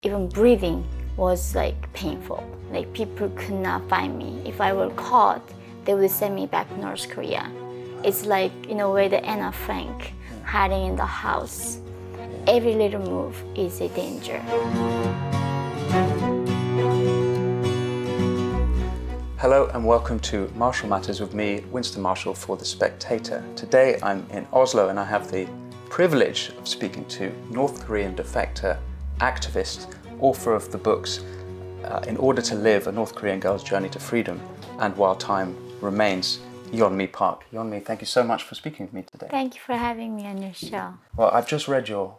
Even breathing was like painful. Like people could not find me. If I were caught, they would send me back to North Korea. It's like, in a way, the Anna Frank hiding in the house. Every little move is a danger. Hello and welcome to Marshall Matters with me, Winston Marshall for The Spectator. Today I'm in Oslo and I have the privilege of speaking to North Korean defector, activist, author of the books In Order to Live, A North Korean Girl's Journey to Freedom and While Time Remains, Yeonmi Park. Yeonmi, thank you so much for speaking with me today. Thank you for having me on your show. Well, I've just read your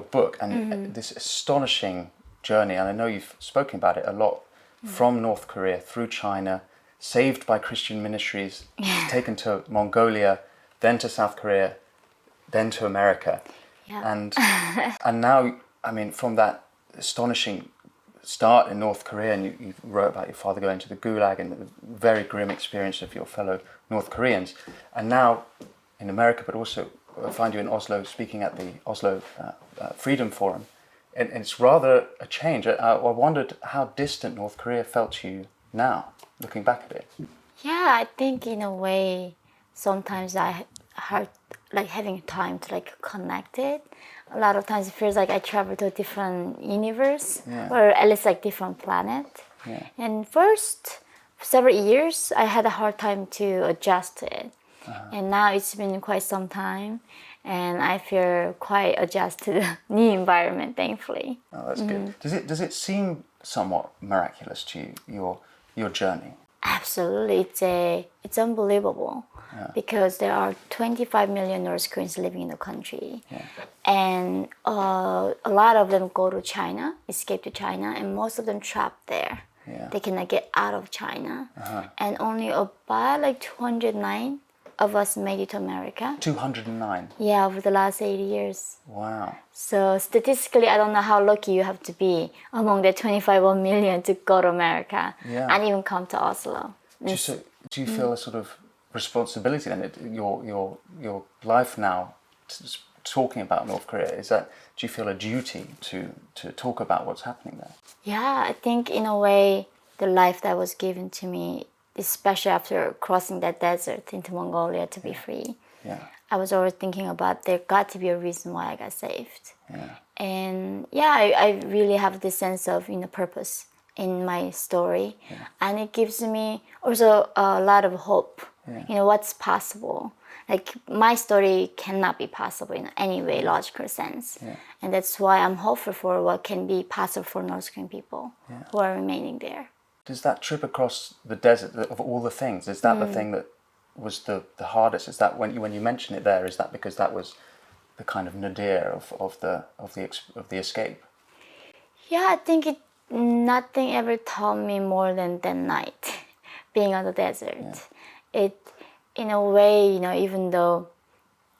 book and this astonishing journey, and I know you've spoken about it a lot, from North Korea through China, saved by Christian missionaries, taken to Mongolia, then to South Korea, then to America. And now, I mean, from that astonishing start in North Korea, and you wrote about your father going to the Gulag and the very grim experience of your fellow North Koreans. And now in America, but also I find you in Oslo speaking at the Oslo Freedom Forum. And it's rather a change. I wondered how distant North Korea felt to you now, looking back at it. Yeah, I think in a way, sometimes I have like having time to like connect it. A lot of times it feels like I travel to a different universe, or at least like different planet. And first several years, I had a hard time to adjust to it. And now it's been quite some time, and I feel quite adjusted to the new environment, thankfully. Oh, that's good. Does it seem somewhat miraculous to you, your journey? Absolutely, it's unbelievable because there are 25 million North Koreans living in the country, and a lot of them go to China, escape to China, and most of them trapped there. They cannot get out of China, and only about like 209 of us made it to America. 209? Yeah, over the last 80 years. Wow. So statistically, I don't know how lucky you have to be among the 25 million to go to America and even come to Oslo. Do you feel a sort of responsibility then? Your life now, talking about North Korea, do you feel a duty to talk about what's happening there? Yeah, I think in a way, the life that was given to me, especially after crossing that desert into Mongolia to be free, I was always thinking about there got to be a reason why I got saved. And I really have this sense of purpose in my story, and it gives me also a lot of hope. What's possible. Like my story cannot be possible in any way, logical sense, and that's why I'm hopeful for what can be possible for North Korean people who are remaining there. Does that trip across the desert, of all the things, is that the thing that was the hardest? Is that when you mention it there, is that because that was the kind of nadir of the escape? Yeah, I think nothing ever taught me more than that night, being on the desert. It, in a way, even though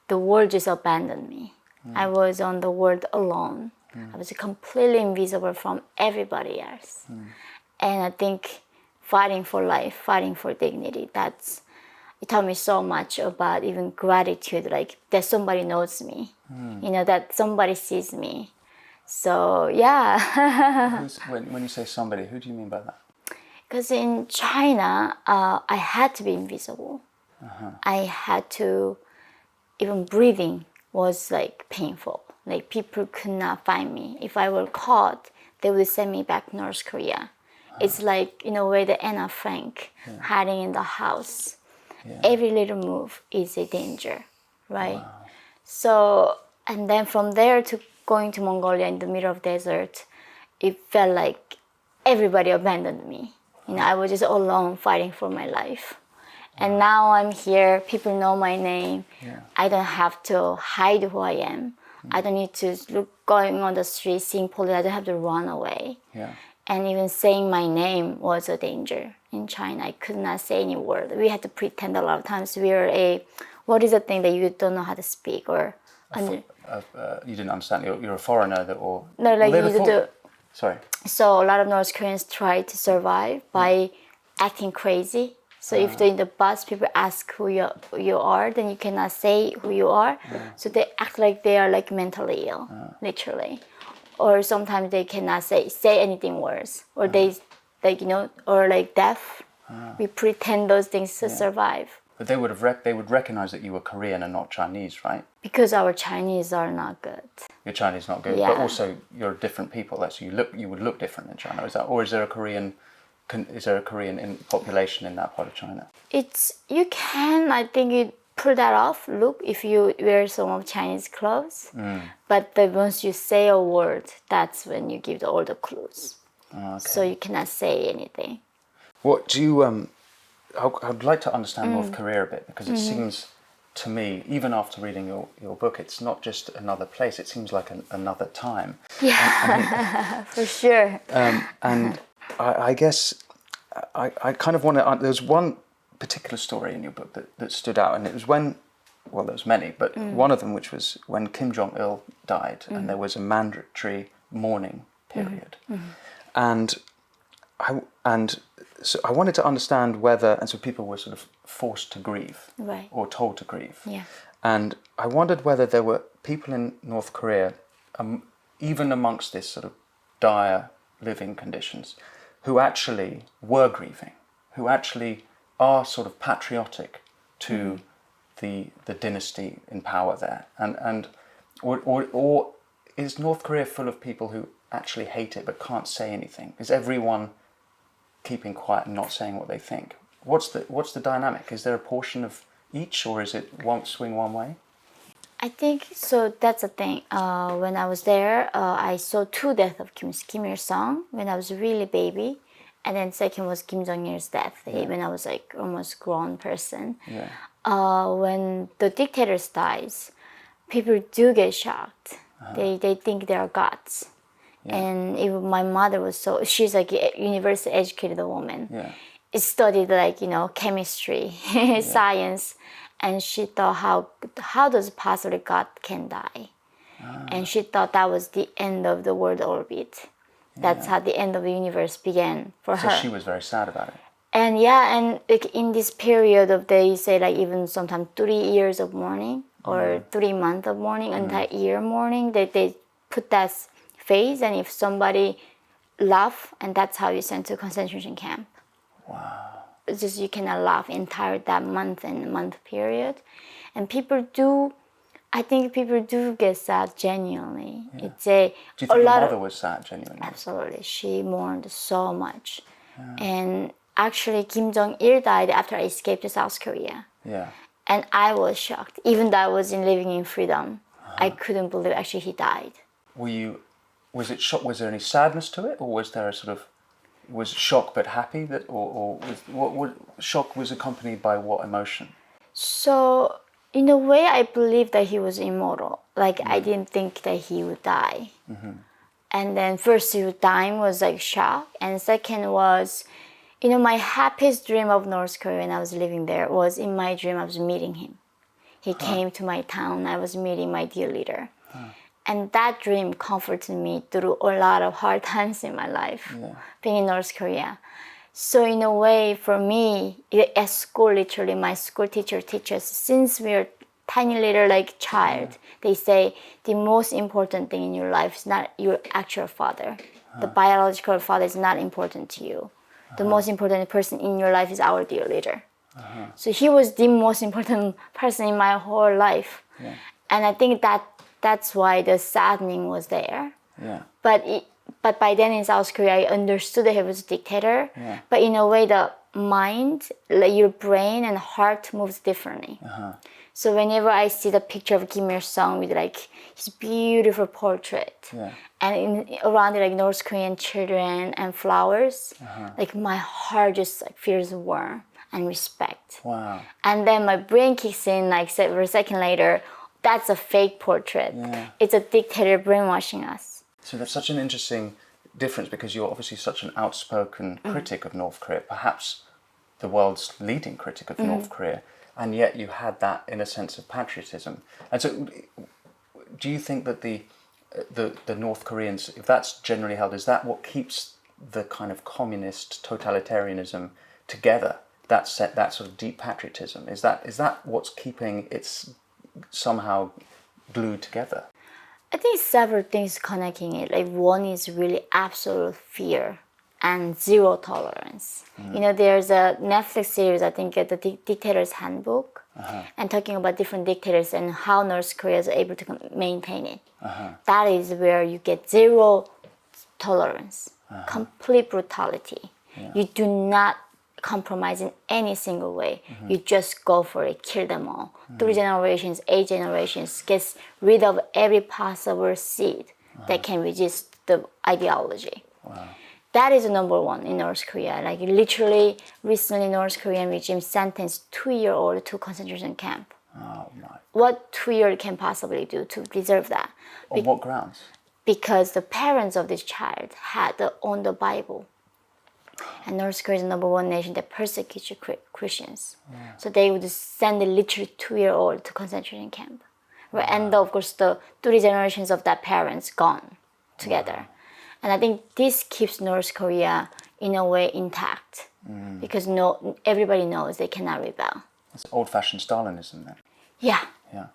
the world just abandoned me, I was on the world alone. I was completely invisible from everybody else. And I think fighting for life, fighting for dignity, it taught me so much about even gratitude, like that somebody knows me, that somebody sees me. So, When you say somebody, who do you mean by that? Because in China, I had to be invisible. I had to, even breathing was like painful. Like people could not find me. If I were caught, they would send me back to North Korea. It's like, in a way, the Anna Frank hiding in the house. Every little move is a danger, right? Wow. So, and then from there to going to Mongolia in the middle of desert, it felt like everybody abandoned me. I was just alone fighting for my life. And now I'm here, people know my name. I don't have to hide who I am. I don't need to look going on the street, seeing police, I don't have to run away. And even saying my name was a danger in China. I could not say any word. We had to pretend a lot of times we were what is the thing that you don't know how to speak or... you didn't understand, you're a foreigner or... No, like you do. Sorry. So a lot of North Koreans try to survive by acting crazy. So if they're in the bus, people ask who you are, then you cannot say who you are. So they act like they are like mentally ill, literally. or sometimes they cannot say anything worse, or they or like deaf. We pretend those things to survive. But they would recognize that you were Korean and not Chinese, right? Because our Chinese are not good. Your Chinese not good, Yeah. but also you're different people. So you would look different in China. Is that, or is there a Korean population in that part of China? You can, I think, you pull that off. Look, if you wear some of Chinese clothes, but once you say a word, that's when you give all the clues. Okay. So you cannot say anything. What do you I'd like to understand North Korea a bit, because it seems to me, even after reading your book, it's not just another place. It seems like another time. Yeah, for sure. And I guess I kind of want to. There's one particular story in your book that stood out, and it was when, well, there's many, but one of them, which was when Kim Jong-Il died, and there was a mandatory mourning period, and so I wanted to understand whether, and so people were sort of forced to grieve, Right. or told to grieve, Yeah. and I wondered whether there were people in North Korea, even amongst this sort of dire living conditions, who actually were grieving, who actually are sort of patriotic to the dynasty in power there, or is North Korea full of people who actually hate it but can't say anything? Is everyone keeping quiet and not saying what they think? What's the dynamic? Is there a portion of each, or is it swing one way? I think so. That's the thing. When I was there, I saw 2 deaths of Kim Il-sung when I was really baby, and then second was Kim Jong-il's death when I was like almost grown person. Yeah. When the dictators dies, people do get shocked. They think they are gods. Yeah. And even my mother was she's like a university educated woman. Yeah. Studied like chemistry, science, and she thought how does possibly God can die, and she thought that was the end of the world orbit. That's how the end of the universe began for her. So she was very sad about it. And and like in this period of, they say like even sometimes 3 years of mourning or 3 months of mourning, entire year mourning, they put that phase, and if somebody laugh, and that's how you sent to concentration camp. Wow. It's just you cannot laugh entire that month period, and I think people do get sad genuinely. Yeah. It's a Do you think your mother was sad genuinely? Absolutely, she mourned so much, and actually Kim Jong-il died after I escaped to South Korea. Yeah. And I was shocked, even though I was living in freedom. I couldn't believe actually he died. Was it shock? Was there any sadness to it, or was there a sort of, was shock but happy, that, or was, what shock was accompanied by what emotion? So in a way, I believed that he was immortal. Like I didn't think that he would die. And then first he was dying was like shock, and second was, my happiest dream of North Korea when I was living there was, in my dream I was meeting him. He came to my town. I was meeting my dear leader. And that dream comforted me through a lot of hard times in my life, being in North Korea. So in a way, for me, at school, literally, my school teacher teaches, since we're tiny little like child, they say the most important thing in your life is not your actual father. The biological father is not important to you. The most important person in your life is our dear leader. So he was the most important person in my whole life. And I think that's why the saddening was there. Yeah. But by then in South Korea, I understood that he was a dictator. But in a way, the mind, like your brain and heart moves differently. So whenever I see the picture of Kim Il-sung with like his beautiful portrait, and around it, like North Korean children and flowers, like my heart just like feels warm and respect. Wow. And then my brain kicks in like a second later, that's a fake portrait. It's a dictator brainwashing us. So that's such an interesting difference, because you're obviously such an outspoken critic of North Korea, perhaps the world's leading critic of North Korea, and yet you had that in a sense of patriotism. And so do you think that the North Koreans, if that's generally held, is that what keeps the kind of communist totalitarianism together? That sort of deep patriotism, is that what's keeping it somehow glued together? I think several things connecting it. Like one is really absolute fear and zero tolerance. You know, there's a Netflix series, I think, the Dictator's Handbook, and talking about different dictators and how North Korea is able to maintain it. That is where you get zero tolerance, complete brutality. You do not compromise in any single way. You just go for it, kill them all. 3 generations, 8 generations, gets rid of every possible seed that can resist the ideology. That is number one in North Korea. Like literally, recently North Korean regime sentenced 2-year-old to concentration camp. Oh my. What 2-year-old can possibly do to deserve that? On what grounds? Because the parents of this child had owned the Bible. And North Korea is the number one nation that persecutes Christians. So they would send a literally 2-year-old to concentration camp. Right? And of course, the 3 generations of that parents gone together. And I think this keeps North Korea in a way intact because everybody knows they cannot rebel. It's old-fashioned Stalinism then. Yeah.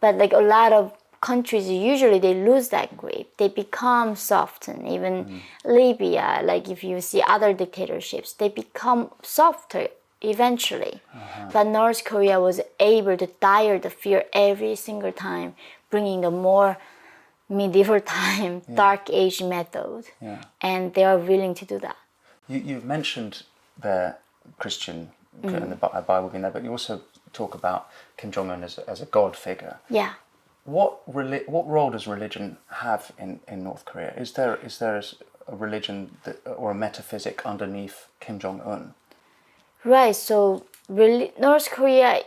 But like a lot of countries, usually they lose that grip. They become softened. Even Libya, like if you see other dictatorships, they become softer eventually. But North Korea was able to dire the fear every single time, bringing the more medieval time, dark age method. And they are willing to do that. You mentioned the Christian and the Bible being there, but you also talk about Kim Jong Un as a God figure. Yeah. What role does religion have in North Korea? Is there a religion or a metaphysic underneath Kim Jong Un? Right. So North Korea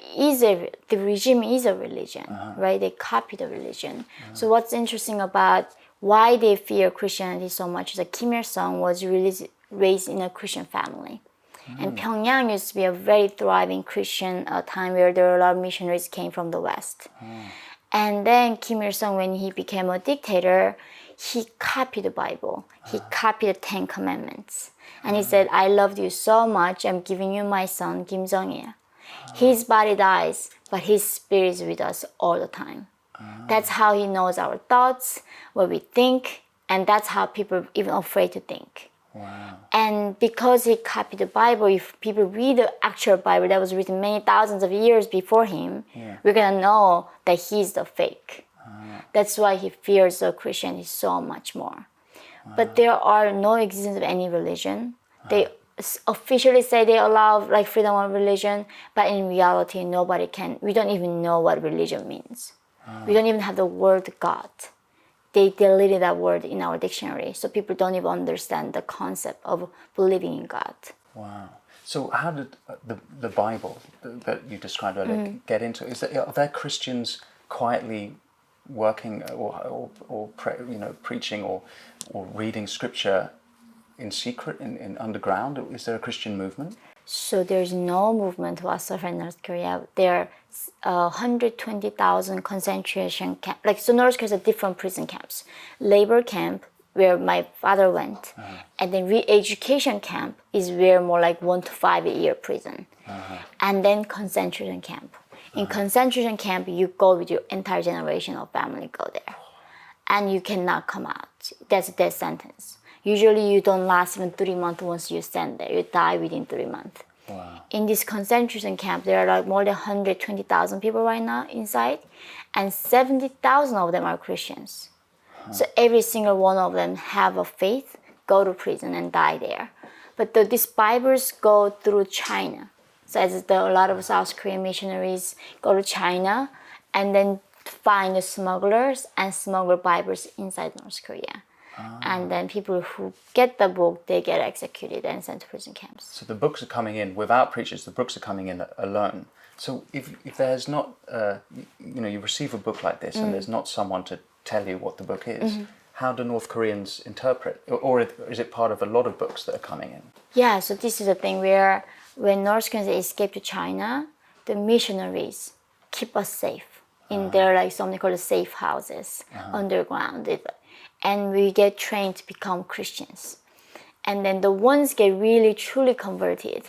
the regime is a religion, right? They copy the religion. So what's interesting about why they fear Christianity so much is that Kim Il-sung was raised in a Christian family. And Pyongyang used to be a very thriving Christian time where there were a lot of missionaries came from the West. And then Kim Il-sung, when he became a dictator, he copied the Bible. He copied the 10 Commandments. And he said, I loved you so much, I'm giving you my son, Kim Jong-Il. His body dies, but his spirit is with us all the time. That's how he knows our thoughts, what we think, and that's how people are even afraid to think. And because he copied the Bible, if people read the actual Bible that was written many thousands of years before him, we're going to know that he's the fake. That's why he fears the Christianity so much more. But there are no existence of any religion. They officially say they allow like freedom of religion, but in reality, we don't even know what religion means. We don't even have the word God. They deleted that word in our dictionary, so people don't even understand the concept of believing in God. Wow. So how did the Bible that you described earlier get into? Are there Christians quietly working or preaching or reading scripture in secret, in underground? Is there a Christian movement? So there's no movement whatsoever in North Korea. There are 120,000 concentration camps. So North Korea has different prison camps. Labor camp, where my father went, and then re-education camp is where more like 1 to 5 year prison, and then concentration camp. In concentration camp, you go with your entire generation of family go there, and you cannot come out. That's a death sentence. Usually you don't last even 3 months once you stand there. You die within 3 months. Wow. In this concentration camp, there are like more than 120,000 people right now inside, and 70,000 of them are Christians. So every single one of them have a faith, go to prison and die there. But these Bibles go through China. So as a lot of South Korean missionaries go to China and then find the smugglers and smuggle Bibles inside North Korea. And then people who get the book, they get executed and sent to prison camps. So the books are coming in without preachers. The books are coming in alone. So if there's not, you receive a book like this and there's not someone to tell you what the book is, how do North Koreans interpret? Or is it part of a lot of books that are coming in? Yeah, so this is the thing where when North Koreans escape to China, the missionaries keep us safe in their like something called safe houses underground. And we get trained to become Christians. And then the ones get really truly converted,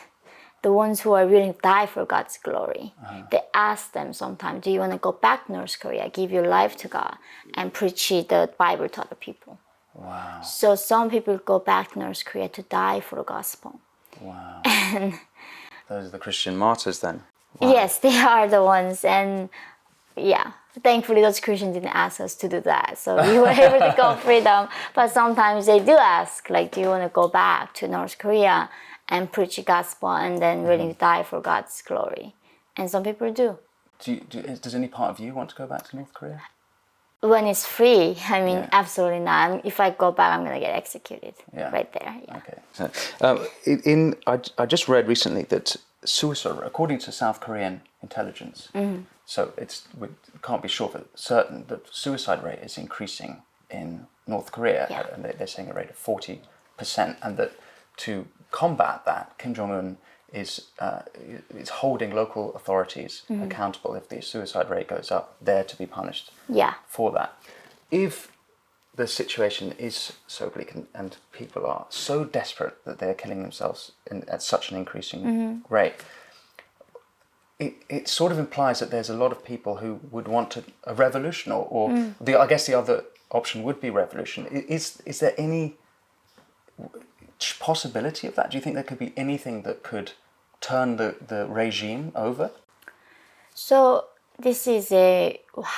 the ones who are willing to die for God's glory, they ask them sometimes, do you want to go back to North Korea, give your life to God, and preach the Bible to other people? Wow. So some people go back to North Korea to die for the gospel. Wow. And those are the Christian martyrs then? Wow. Yes, they are the ones. And yeah, thankfully those Christians didn't ask us to do that. So we were able to go freedom. But sometimes they do ask, like, do you want to go back to North Korea and preach the gospel and then really die for God's glory? And some people do. Does any part of you want to go back to North Korea? When it's free, I mean, absolutely not. If I go back, I'm going to get executed right there. Yeah. Okay. So, I just read recently that suicide, according to South Korean intelligence, so we can't be sure for certain, that suicide rate is increasing in North Korea, and they're saying a rate of 40%, and that to combat that, Kim Jong Un is holding local authorities accountable if the suicide rate goes up. They're to be punished for that. If the situation is so bleak and people are so desperate that they're killing themselves at such an increasing rate, it sort of implies that there's a lot of people who would want a revolution, or I guess the other option would be revolution. Is there any possibility of that? Do you think there could be anything that could turn the regime over? So this is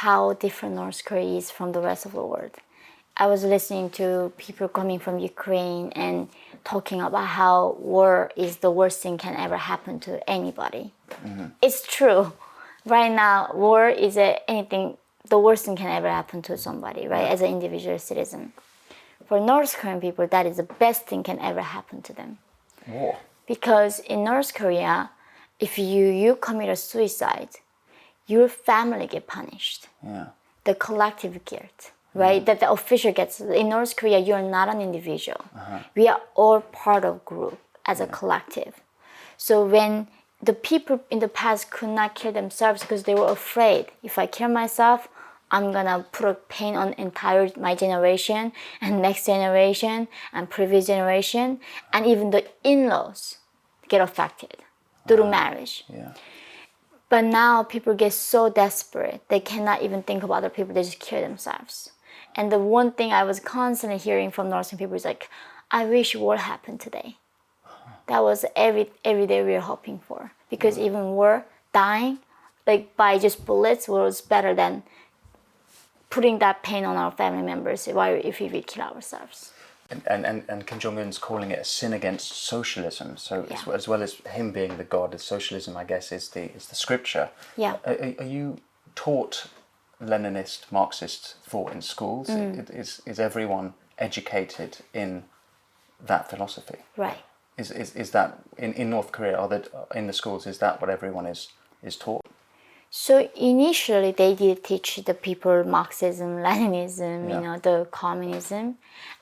how different North Korea is from the rest of the world. I was listening to people coming from Ukraine and talking about how war is the worst thing can ever happen to anybody. It's true. Right now, war is the worst thing can ever happen to somebody, right? As an individual citizen. For North Korean people, that is the best thing can ever happen to them. War. Because in North Korea, if you commit a suicide, your family get punished. Yeah. The collective guilt, right? That the official gets. In North Korea, you're not an individual. We are all part of group as a collective. So when the people in the past could not kill themselves because they were afraid, if I kill myself, I'm gonna put a pain on my generation and next generation and previous generation, and even the in-laws get affected through marriage. Yeah. But now people get so desperate, they cannot even think of other people, they just kill themselves. And the one thing I was constantly hearing from Northern people is like, I wish war happened today. That was every day we were hoping for. Because even war, dying, like by just bullets was better than putting that pain on our family members if we kill ourselves. And Kim Jong Un's calling it a sin against socialism. So as well as him being the god, socialism, I guess, is the scripture. Yeah. Are you taught Leninist, Marxist thought in schools? Is everyone educated in that philosophy? Right. Is that in North Korea? In the schools? Is that what everyone is taught? So initially they did teach the people Marxism, Leninism, the communism,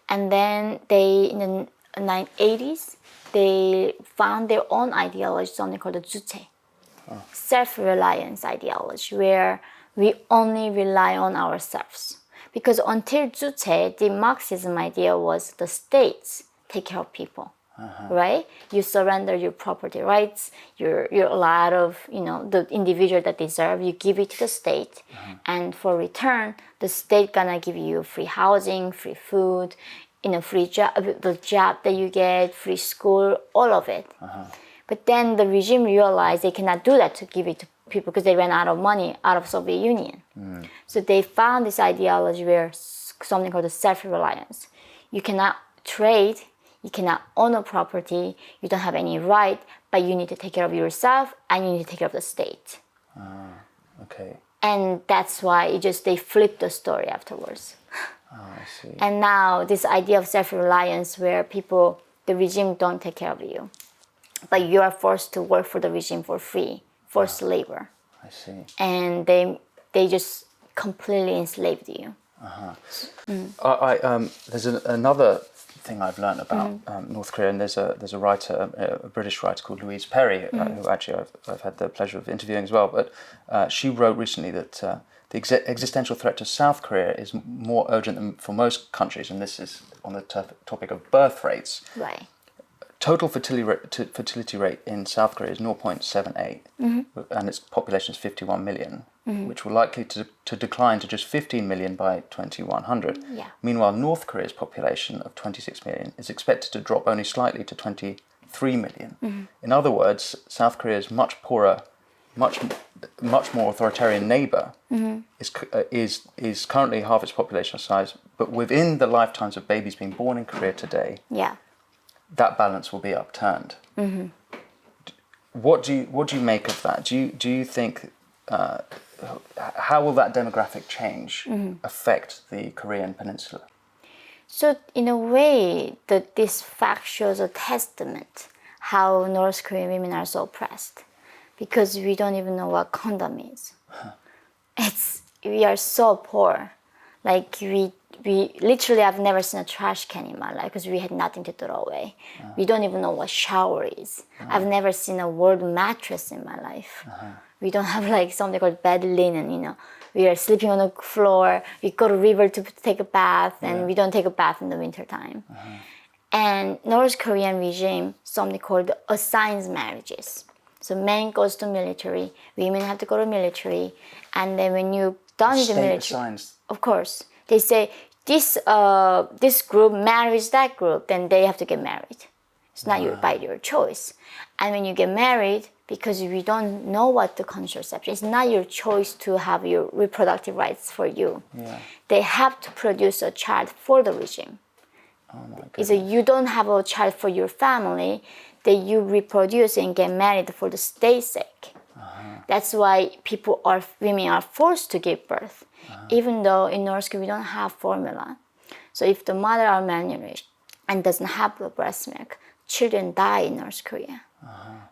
and then in the 1980s they found their own ideology, something called the 주체, self-reliance ideology, where we only rely on ourselves. Because until 주체, the Marxism idea was the states take care of people. Right? You surrender your property rights, your lot of, the individual that deserve, you give it to the state. And for return, the state gonna give you free housing, free food, free job, the job that you get, free school, all of it. But then the regime realized they cannot do that to give it to people because they ran out of money out of Soviet Union. So they found this ideology where something called the self-reliance. You cannot trade, you cannot own a property, you don't have any right, but you need to take care of yourself and you need to take care of the state. Okay. And that's why they flipped the story afterwards. I see. And now this idea of self-reliance where the regime don't take care of you, but you are forced to work for the regime for free, forced labor. I see. And they just completely enslaved you. There's another thing I've learned about North Korea, and there's a writer, a British writer called Louise Perry, who actually I've had the pleasure of interviewing as well. But she wrote recently that the existential threat to South Korea is more urgent than for most countries, and this is on the topic of birth rates. Right. total fertility rate in South Korea is 0.78, and its population is 51 million, which will likely to decline to just 15 million by 2100. Yeah. Meanwhile, North Korea's population of 26 million is expected to drop only slightly to 23 million. In other words, South Korea's much poorer, much more authoritarian neighbour is currently half its population size, but within the lifetimes of babies being born in Korea today, that balance will be upturned. What do you make of that? Do you think how will that demographic change affect the Korean peninsula? So in a way, this fact shows a testament how North Korean women are so oppressed, because we don't even know what condom is. We are so poor. Like we literally, I've never seen a trash can in my life because we had nothing to throw away. We don't even know what shower is. I've never seen a world mattress in my life. We don't have like something called bed linen, you know. We are sleeping on the floor. We go to river to take a bath, and we don't take a bath in the winter time. And North Korean regime, something called assigned marriages. So men goes to military, women have to go to military, and then when you done with the military, assigns. Of course, they say this group marries that group, then they have to get married. It's not by your choice. And when you get married, because we don't know what the contraception, it's not your choice to have your reproductive rights for you. They have to produce a child for the regime. It's you don't have a child for your family, that you reproduce and get married for the state's sake. That's why women are forced to give birth, even though in North Korea we don't have formula. So if the mother are malnourished and doesn't have the breast milk, children die in North Korea.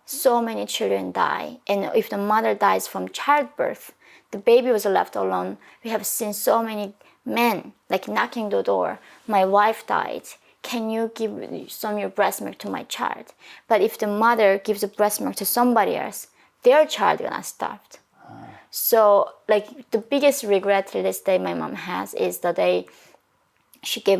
So many children die, and if the mother dies from childbirth, the baby was left alone. We have seen so many men like knocking the door. My wife died. Can you give some of your breast milk to my child? But if the mother gives the breast milk to somebody else, their child gonna starve. So like the biggest regret to this day my mom has is the day she gave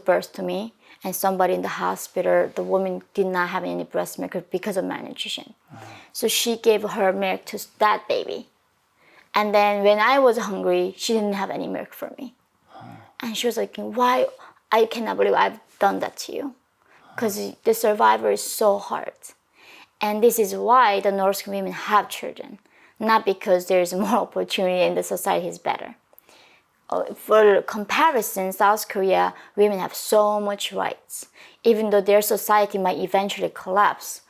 birth to me, and somebody in the hospital, the woman did not have any breast milk because of malnutrition. So she gave her milk to that baby. And then when I was hungry, she didn't have any milk for me. And she was like, why? I cannot believe I've done that to you. Because the survivor is so hard. And this is why the North Korean women have children. Not because there is more opportunity and the society is better. For comparison, South Korea women have so much rights. Even though their society might eventually collapse,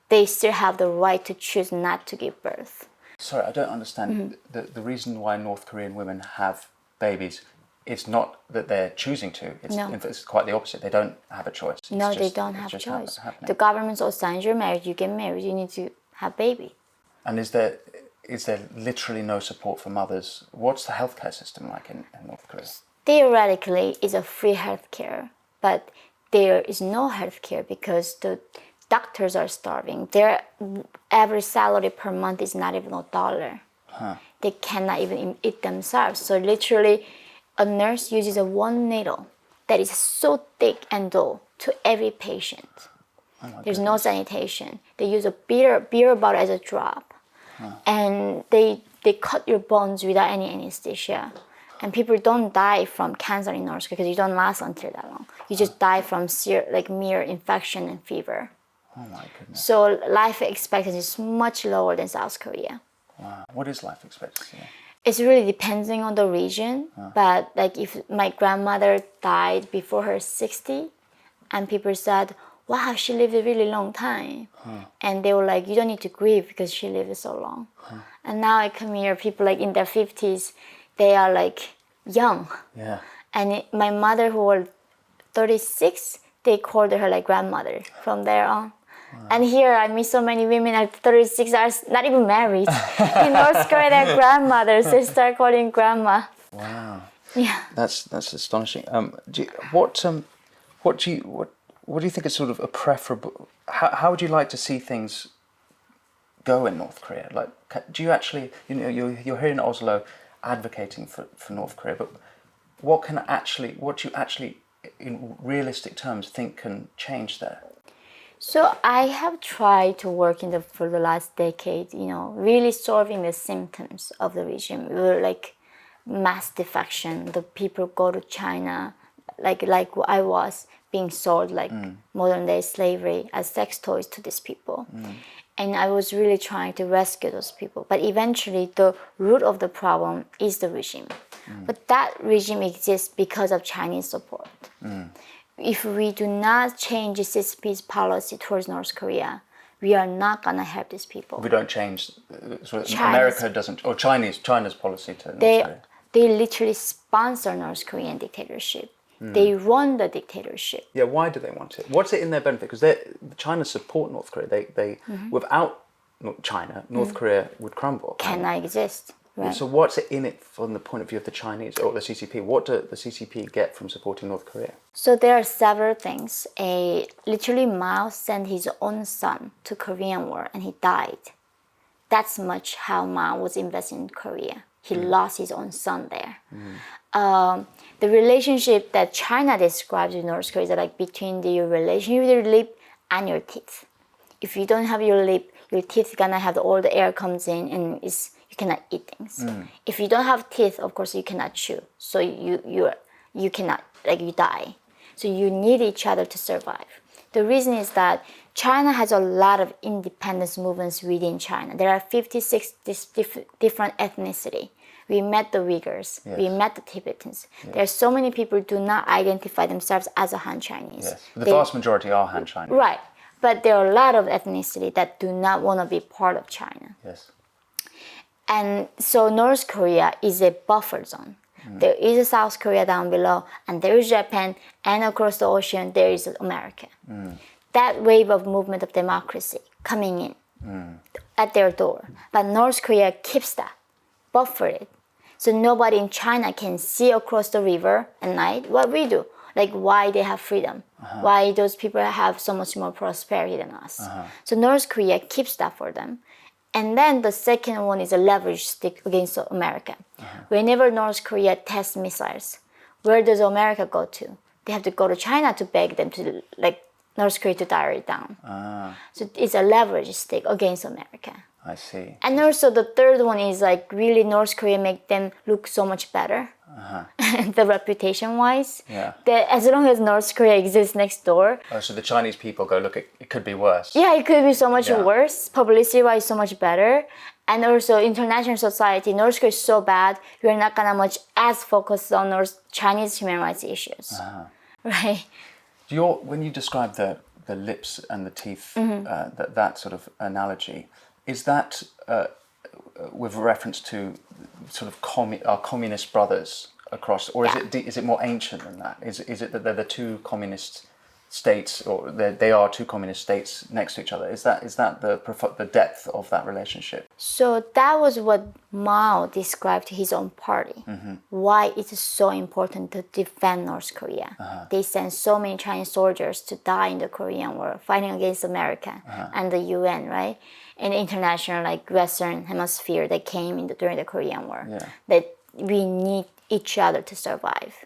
they still have the right to choose not to give birth. Sorry, I don't understand. The reason why North Korean women have babies, it's not that they're choosing to. It's quite the opposite. They don't have a choice. They don't have a choice. The government assigns you marriage, you get married, you need to have baby. And is there literally no support for mothers? What's the healthcare system like in North Korea? Theoretically, it's a free healthcare, but there is no healthcare because the doctors are starving. Their average salary per month is not even $1. They cannot even eat themselves. So literally, a nurse uses one needle that is so thick and dull to every patient. There's no sanitation. They use a beer bottle as a drop. And they cut your bones without any anesthesia. And people don't die from cancer in North Korea because you don't last until that long. You just die from mere infection and fever. Oh my goodness. So life expectancy is much lower than South Korea. Wow. What is life expectancy? It's really depending on the region. But like if my grandmother died before her 60, and people said, wow, she lived a really long time. And they were like, you don't need to grieve because she lived so long. And now I come here, people like in their 50s, they are like young. Yeah. And my mother who was 36, they called her like grandmother from there on. And here I meet so many women at 36 are not even married. In North Korea, they're grandmothers. They start calling grandma. Wow. Yeah. That's astonishing. What do you think is sort of a preferable? How would you like to see things go in North Korea? Like, do you actually, you're here in Oslo, advocating for North Korea, but what you actually, in realistic terms, think can change there? So I have tried to work for the last decade, really solving the symptoms of the regime. We were like mass defection. The people go to China, like I was being sold like modern day slavery as sex toys to these people. And I was really trying to rescue those people. But eventually the root of the problem is the regime. But that regime exists because of Chinese support. If we do not change CCP's policy towards North Korea, we are not gonna help these people. We don't change. America doesn't, or China's policy to North Korea. They literally sponsor North Korean dictatorship. They run the dictatorship. Yeah, why do they want it? What's it in their benefit? Because China support North Korea. They without China, North Korea would crumble. Cannot exist. Right. So what's it in it from the point of view of the Chinese or the CCP? What do the CCP get from supporting North Korea? So there are several things. Literally Mao sent his own son to Korean War and he died. That's much how Mao was invested in Korea. He lost his own son there. The relationship that China describes with North Korea is like between your relationship with your lip and your teeth. If you don't have your lip, your teeth gonna have all the air comes in and you cannot eat things. If you don't have teeth, of course you cannot chew. So you cannot, like you die. So you need each other to survive. The reason is that China has a lot of independence movements within China. There are 56 different ethnicity. We met the Uyghurs. Yes. We met the Tibetans. Yes. There are so many people who do not identify themselves as a Han Chinese. Yes. The vast majority are Han Chinese. Right. But there are a lot of ethnicity that do not want to be part of China. Yes. And so North Korea is a buffer zone. There is a South Korea down below, and there is Japan, and across the ocean there is America. That wave of movement of democracy coming in at their door. But North Korea keeps that, buffer it. So nobody in China can see across the river at night what we do. Like why they have freedom, why those people have so much more prosperity than us. So North Korea keeps that for them. And then the second one is a leverage stick against America. Whenever North Korea tests missiles, where does America go to? They have to go to China to beg them to, like, North Korea to dial it down. So it's a leverage stick against America. I see. And also the third one is like really North Korea make them look so much better, the reputation-wise. Yeah. That as long as North Korea exists next door. Oh, so the Chinese people go, look, it could be worse. Yeah, it could be so much worse. Publicity-wise, so much better. And also international society, North Korea is so bad, we're not gonna much as focused on Chinese human rights issues. Right? When you describe the lips and the teeth, that sort of analogy, is that with reference to sort of our communist brothers across, or is it more ancient than that? Is it that they're the two communist states, or they are two communist states next to each other? Is that the depth of that relationship? So that was what Mao described to his own party. Why it is so important to defend North Korea. They sent so many Chinese soldiers to die in the Korean War, fighting against America and the UN, right? And the international, like Western Hemisphere that came during the Korean War. That we need each other to survive.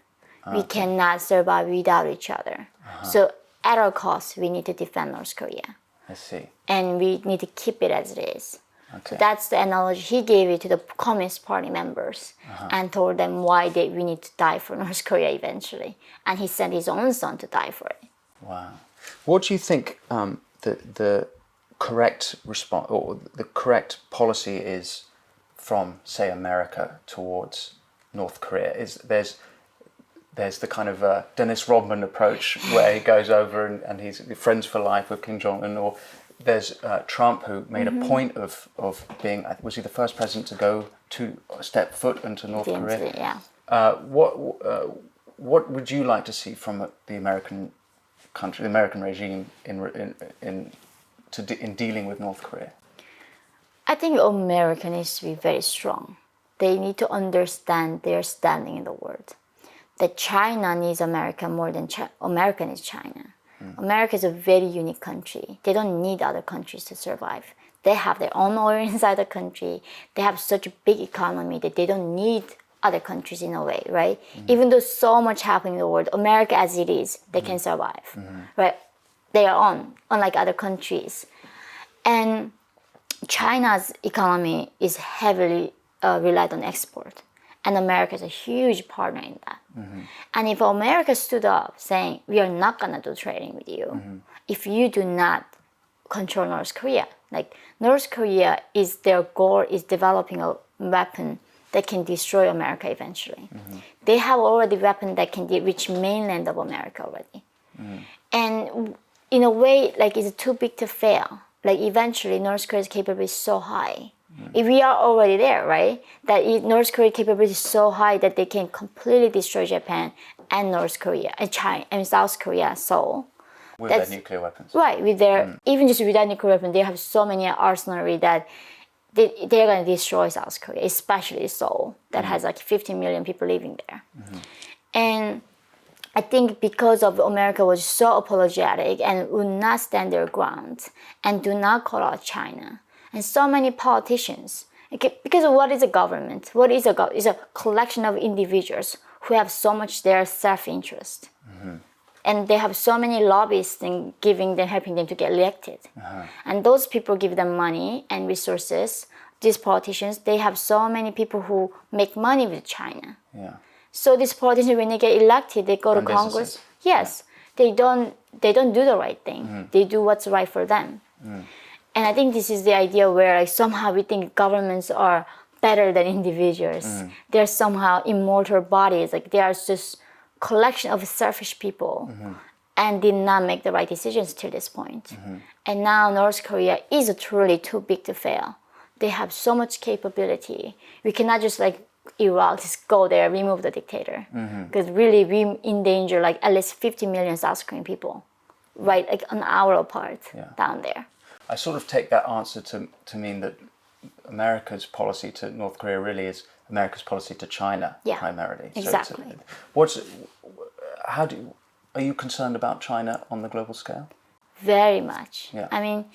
We cannot survive without each other. So at all costs, we need to defend North Korea. I see. And we need to keep it as it is. Okay. So that's the analogy he gave it to the Communist Party members and told them why we need to die for North Korea eventually. And he sent his own son to die for it. Wow. What do you think the correct response or the correct policy is from, say, America towards North Korea? There's the kind of Dennis Rodman approach where he goes over and he's friends for life with Kim Jong Un, or there's Trump, who made a point of being, was he the first president to go to step foot into North Korea? Yeah. What would you like to see from the American country, the American regime in dealing with North Korea? I think America needs to be very strong. They need to understand their standing in the world. That China needs America more than America needs China. America is a very unique country. They don't need other countries to survive. They have their own oil inside the country. They have such a big economy that they don't need other countries in a way, right? Even though so much happening in the world, America as it is, they can survive, right? their own, unlike other countries. And China's economy is heavily relied on export. And America is a huge partner in that. And if America stood up saying, we are not going to do trading with you, if you do not control North Korea, like North Korea is their goal is developing a weapon that can destroy America eventually. They have already weapon that can reach mainland of America already. And in a way, like it's too big to fail. Like eventually North Korea's capability is so high. If we are already there, right? That North Korea's capability is so high that they can completely destroy Japan and North Korea and China and South Korea, Seoul. With their nuclear weapons. Right, with their even just with that nuclear weapon, they have so many arsenalry that they're going to destroy South Korea, especially Seoul, that has like 15 million people living there. And I think because of America was so apologetic and would not stand their ground and do not call out China, and so many politicians, because what is a government? What is a government? It's a collection of individuals who have so much their self-interest. And they have so many lobbyists and helping them to get elected. And those people give them money and resources. These politicians, they have so many people who make money with China. So these politicians, when they get elected, they go to Congress. Yes, they don't do the right thing. They do what's right for them. And I think this is the idea where like, somehow we think governments are better than individuals. They're somehow immortal bodies. Like they are just collection of selfish people and did not make the right decisions till this point. And now North Korea is truly too big to fail. They have so much capability. We cannot just like Iraq, just go there, remove the dictator. Because really we endanger like at least 50 million South Korean people, right? Like an hour apart down there. I sort of take that answer to mean that America's policy to North Korea really is America's policy to China primarily. Exactly. Are you concerned about China on the global scale? Very much. I mean,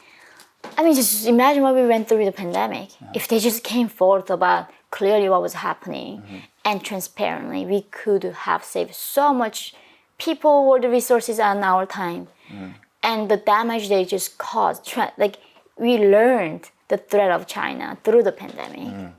just imagine what we went through with the pandemic. If they just came forth about clearly what was happening and transparently, we could have saved so much people or the resources and our time. And the damage they just caused, like we learned the threat of China through the pandemic.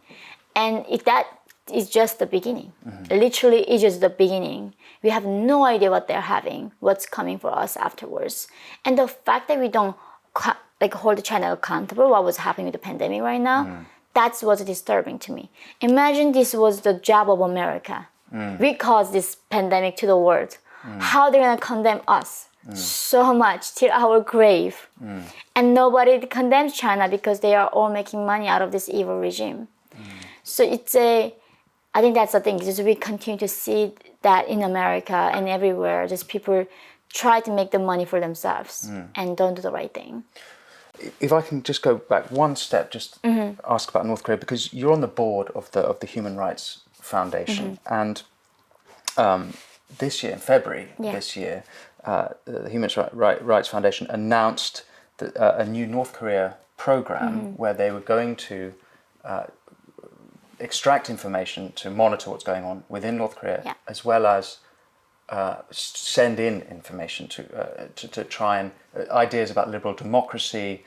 And if that is just the beginning. Literally, it's just the beginning. We have no idea what they're having, what's coming for us afterwards. And the fact that we don't hold China accountable, what was happening with the pandemic right now, that's what's disturbing to me. Imagine this was the job of America. We caused this pandemic to the world. How they're gonna condemn us so much till our grave. And nobody condemns China because they are all making money out of this evil regime. So I think that's the thing, just we continue to see that in America and everywhere, just people try to make the money for themselves and don't do the right thing. If I can just go back one step, just ask about North Korea, because you're on the board of the Human Rights Foundation, and this year, in February this year, the Human Rights Foundation announced a new North Korea program where they were going to extract information to monitor what's going on within North Korea, as well as send in information to try and ideas about liberal democracy,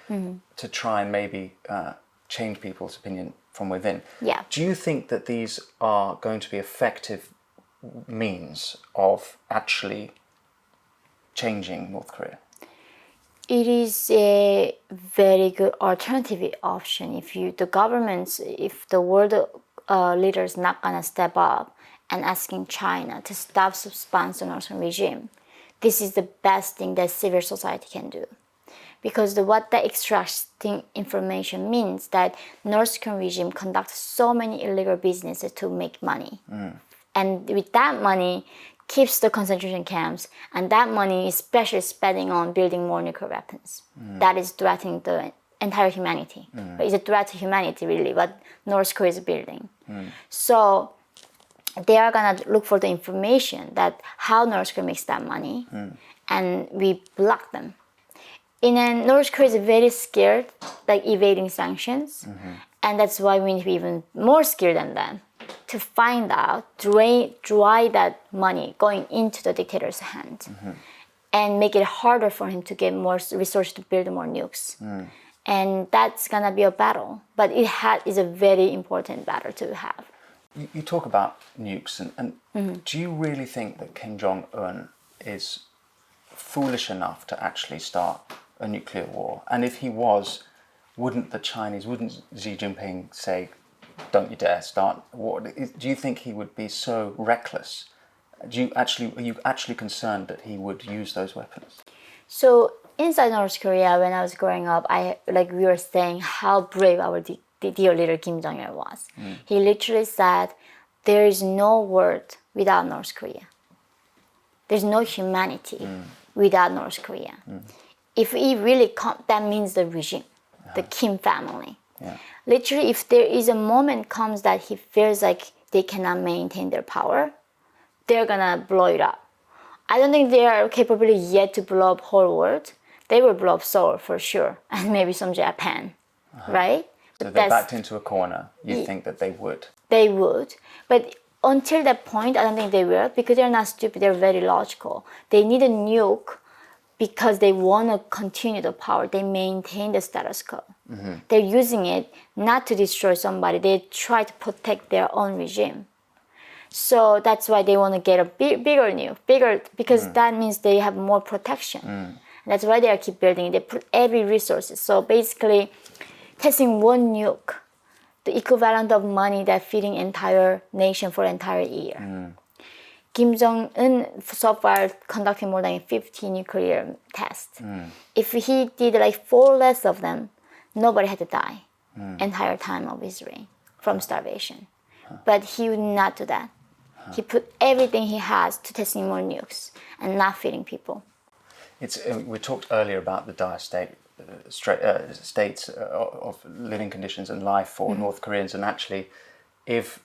to try and maybe change people's opinion from within. Do you think that these are going to be effective means of actually changing North Korea? It is a very good alternative option if the world leaders not gonna step up and asking China to stop sponsoring the North Korean regime. This is the best thing that civil society can do. Because what the extracting information means that North Korean regime conducts so many illegal businesses to make money. And with that money, keeps the concentration camps, and that money is especially spending on building more nuclear weapons. That is threatening the entire humanity. It's a threat to humanity, really, what North Korea is building. So they are gonna look for the information that how North Korea makes that money, and we block them. And North Korea is very scared, like evading sanctions, and that's why we need to be even more scared than them to find out, dry that money going into the dictator's hand. and make it harder for him to get more resources to build more nukes. And that's gonna be a battle, but is a very important battle to have. You talk about nukes, and do you really think that Kim Jong Un is foolish enough to actually start a nuclear war? And if he was, wouldn't Xi Jinping say, "Don't you dare start a war"? Do you think he would be so reckless? Are you actually concerned that he would use those weapons? So inside North Korea, when I was growing up, we were saying how brave our dear leader Kim Jong-Il was. He literally said, "There is no world without North Korea. There's no humanity without North Korea." If we really come, that means the regime, the Kim family. Yeah. Literally, if there is a moment comes that he feels like they cannot maintain their power, they're gonna blow it up. I don't think they are capable yet to blow up whole world. They will blow up Seoul for sure, and maybe some Japan, right? So they're backed into a corner. You think that they would? They would, but until that point, I don't think they will, because they're not stupid. They're very logical. They need a nuke because they want to continue the power. They maintain the status quo. They're using it not to destroy somebody. They try to protect their own regime. So that's why they want to get a bigger nuke, because that means they have more protection. That's why they keep building it. They put every resources. So basically, testing one nuke, the equivalent of money that feeding entire nation for entire year. Kim Jong-Un so far conducted more than 50 nuclear tests. If he did like 4 less of them, nobody had to die entire time of his reign from starvation. But he would not do that. He put everything he has to testing more nukes and not feeding people. We talked earlier about the dire states of living conditions and life for North Koreans, and actually, if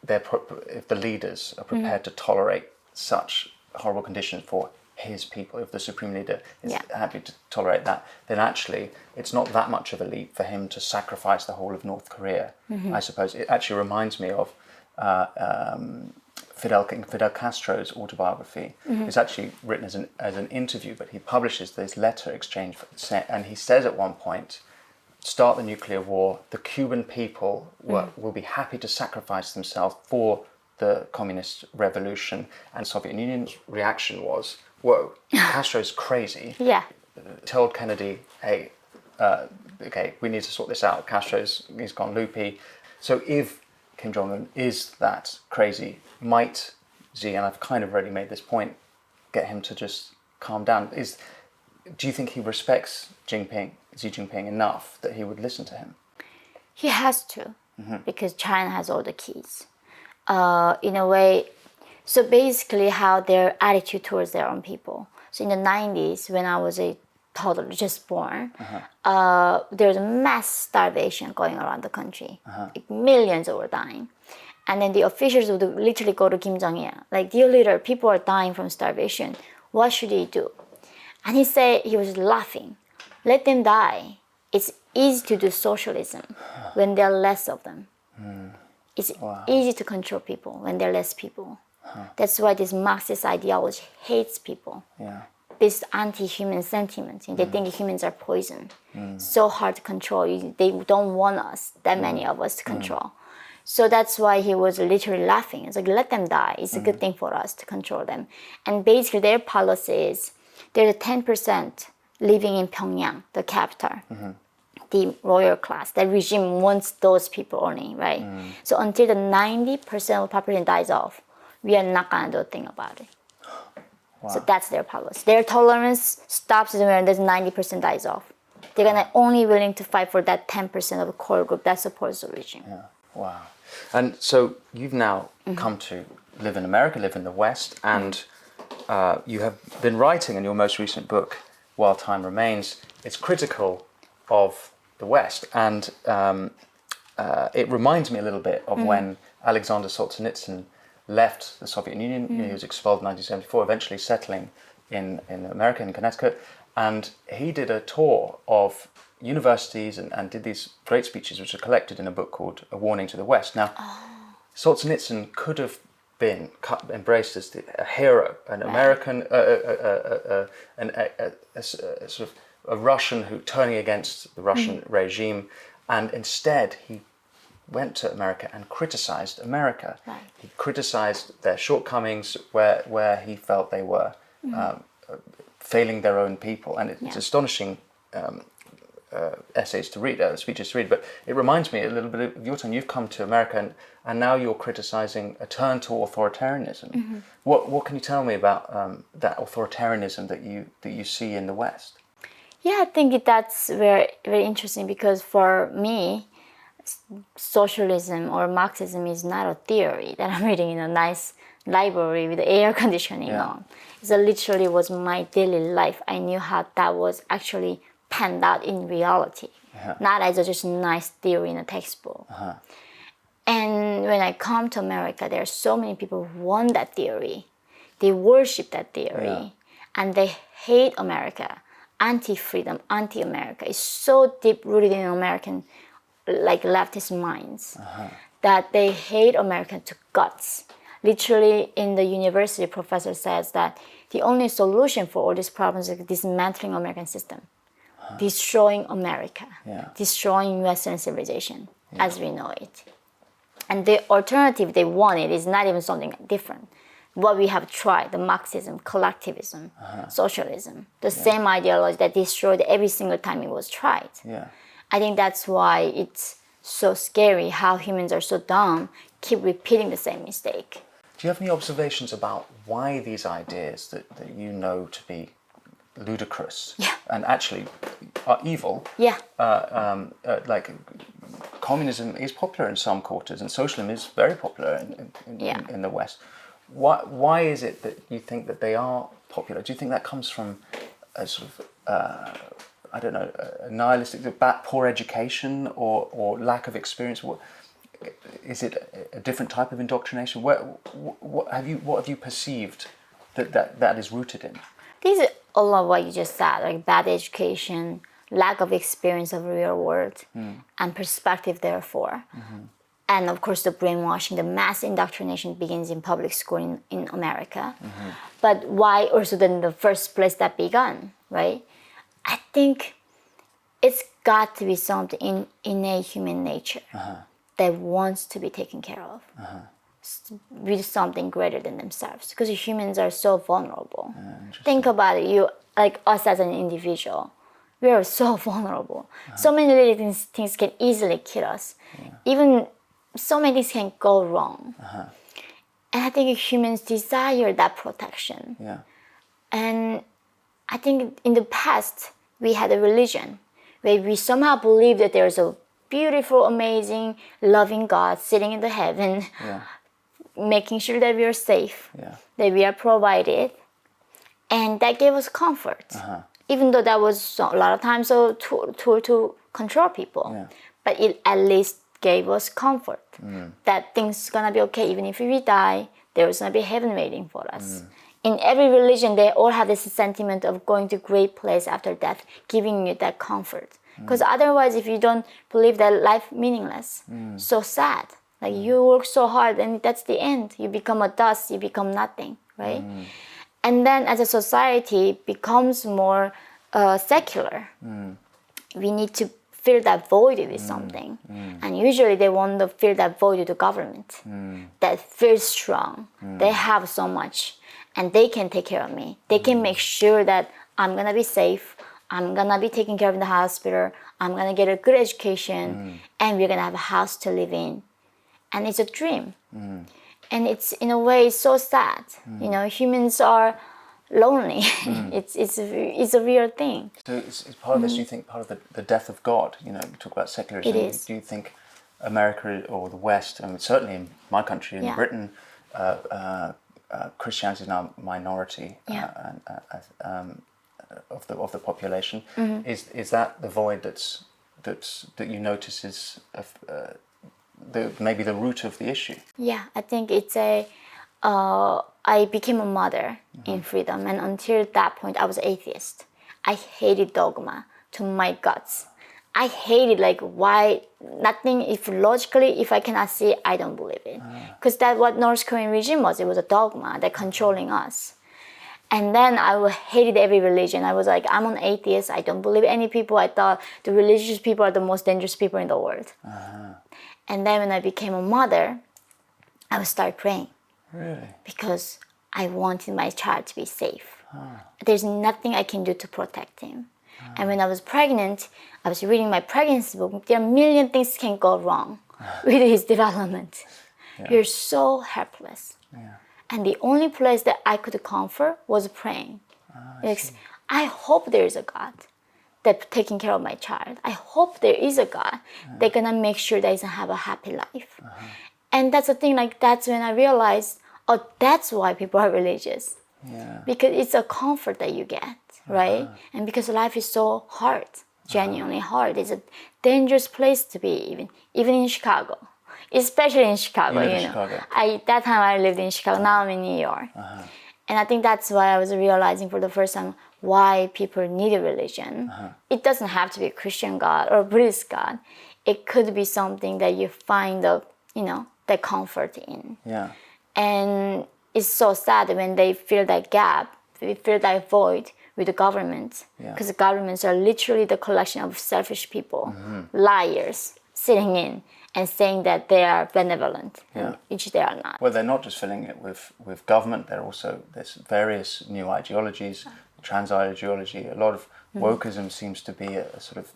the leaders are prepared to tolerate such horrible conditions for his people, if the supreme leader is happy to tolerate that, then actually it's not that much of a leap for him to sacrifice the whole of North Korea. I suppose it actually reminds me of Fidel Castro's autobiography. It's actually written as an interview, but he publishes this letter exchange, and he says at one point, "Start the nuclear war. The Cuban people will be happy to sacrifice themselves for the communist revolution." And Soviet Union's reaction was, "Whoa, Castro's crazy." Yeah. Told Kennedy, "Hey, okay, we need to sort this out. He's gone loopy." So if Kim Jong-Un is that crazy, might Xi, and I've kind of already made this point, get him to just calm down? Do you think he respects Xi Jinping enough that he would listen to him? He has to, because China has all the keys. In a way, so basically how their attitude towards their own people. So in the 90s, when I was a toddler, just born, there was a mass starvation going around the country. Like millions were dying. And then the officials would literally go to Kim Jong-il, like, "Dear leader, people are dying from starvation. What should he do?" And he was laughing. "Let them die. It's easy to do socialism when there are less of them. It's easy to control people when there are less people. That's why this Marxist ideology hates people. This anti-human sentiment. They think humans are poison. So hard to control. They don't want us, that many of us, to control." So that's why he was literally laughing. It's like, let them die. It's a good thing for us to control them. And basically their policy is there's a 10% living in Pyongyang, the capital, the royal class. The regime wants those people only, right? So until the 90% of the population dies off, we are not going to do a thing about it. So that's their policy. Their tolerance stops when there's 90% dies off. They're gonna only willing to fight for that 10% of the core group that supports the regime. Yeah. Wow. And so you've now come to live in America, live in the West, and you have been writing in your most recent book, While Time Remains. It's critical of the West, and it reminds me a little bit of when Alexander Solzhenitsyn left the Soviet Union. He was expelled in 1974, eventually settling in America, in Connecticut, and he did a tour of universities and did these great speeches which are collected in a book called A Warning to the West. Now, Solzhenitsyn could have embraced as a hero, an American, sort of a Russian who turning against the Russian regime, and instead he went to America and criticized America. Right. He criticized their shortcomings where he felt they were failing their own people, and it's astonishing. Essays to read, speeches to read, but it reminds me a little bit of your time. You've come to America, and now you're criticizing a turn to authoritarianism. What can you tell me about that authoritarianism that you see in the West? Yeah, I think that's very, very interesting, because for me, socialism or Marxism is not a theory that I'm reading in a nice library with the air conditioning on. It literally was my daily life. I knew how that was actually panned out in reality, not as just a nice theory in a textbook. And when I come to America, there are so many people who want that theory. They worship that theory, and they hate America. Anti-freedom, anti-America is so deep-rooted in American, like leftist minds, that they hate America to guts. Literally, in the university, professor says that the only solution for all these problems is dismantling American system. Destroying America, destroying Western civilization as we know it. And the alternative they wanted is not even something different. What we have tried, the Marxism, collectivism, socialism, the same ideology that destroyed every single time it was tried. I think that's why it's so scary how humans are so dumb, keep repeating the same mistake. Do you have any observations about why these ideas that you know to be ludicrous and actually are evil? Like communism is popular in some quarters, and socialism is very popular in the West. Why is it that you think that they are popular? Do you think that comes from a sort of I don't know, a nihilistic, poor education, or lack of experience? Is it a different type of indoctrination? What have you perceived that is rooted in? This is all of what you just said, like bad education, lack of experience of the real world, and perspective, therefore. And of course, the brainwashing, the mass indoctrination begins in public school in America. But why also then the first place that began, right? I think it's got to be something in innate human nature that wants to be taken care of. With something greater than themselves, because humans are so vulnerable. Think about it, you, like us as an individual, we are so vulnerable. So many little things can easily kill us. Even so many things can go wrong. And I think humans desire that protection. And I think in the past we had a religion where we somehow believe that there's a beautiful, amazing, loving God sitting in the heaven, making sure that we are safe, that we are provided, and that gave us comfort. Even though that was a lot of times a tool to control people, but it at least gave us comfort that things gonna be okay. Even if we die, there's gonna be heaven waiting for us. In every religion, they all have this sentiment of going to great place after death, giving you that comfort. Because otherwise, if you don't believe that life meaningless, so sad. Like you work so hard and that's the end. You become a dust, you become nothing, right? And then as a society, it becomes more secular. We need to fill that void with something. And usually they want to fill that void with the government that feels strong. They have so much and they can take care of me. They can make sure that I'm gonna be safe. I'm gonna be taken care of in the hospital. I'm gonna get a good education and we're gonna have a house to live in. And it's a dream. And it's in a way so sad. You know, humans are lonely. It's a real thing. So it's part of this, do you think, part of the death of God? You know, we talk about secularism. It is. Do you think America or the West, and certainly in my country, in Britain, Christianity is now a minority of the population. Is that the void that you notice is maybe the root of the issue? Yeah, I think it's I became a mother in freedom, and until that point I was atheist. I hated dogma to my guts. I hated like why nothing, if logically, if I cannot see it, I don't believe it. Because that's what North Korean regime was. It was a dogma that controlling us. And then I hated every religion. I was like, I'm an atheist. I don't believe any people. I thought the religious people are the most dangerous people in the world. And then when I became a mother, I would start praying. Really? Because I wanted my child to be safe. There's nothing I can do to protect him. And when I was pregnant, I was reading my pregnancy book. There are a million things can go wrong with his development. You're so helpless. And the only place that I could comfort was praying. I hope there is a God that's taking care of my child. I hope there is a God that's gonna make sure that he's gonna have a happy life. And that's the thing, like that's when I realized, oh, that's why people are religious. Because it's a comfort that you get, right? And because life is so hard, genuinely hard. It's a dangerous place to be, even in Chicago. Especially in Chicago, you know. Chicago. That time I lived in Chicago, now I'm in New York. And I think that's why I was realizing for the first time why people need a religion. It doesn't have to be a Christian God or a Buddhist God. It could be something that you find the comfort in. And it's so sad when they fill that gap, they fill that void with the government. Because the governments are literally the collection of selfish people, liars, sitting in and saying that they are benevolent, which they are not. Well, they're not just filling it with government. There's various new ideologies, trans ideology. A lot of wokeism seems to be a sort of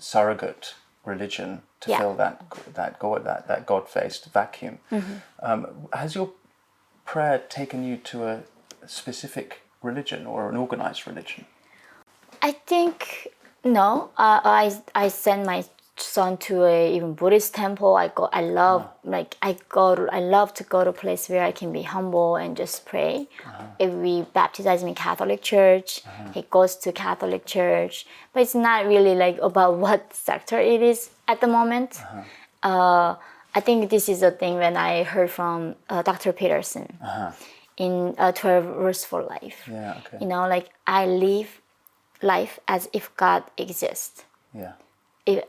surrogate religion to fill that God-faced vacuum. Has your prayer taken you to a specific religion or an organized religion? I think no. I send my son to a even Buddhist temple. I love to go to a place where I can be humble and just pray. If we baptize him in Catholic church, he goes to Catholic church, but it's not really like about what sector it is at the moment. I think this is a thing when I heard from Dr. Peterson in 12 Rules for Life. Like I live life as if God exists.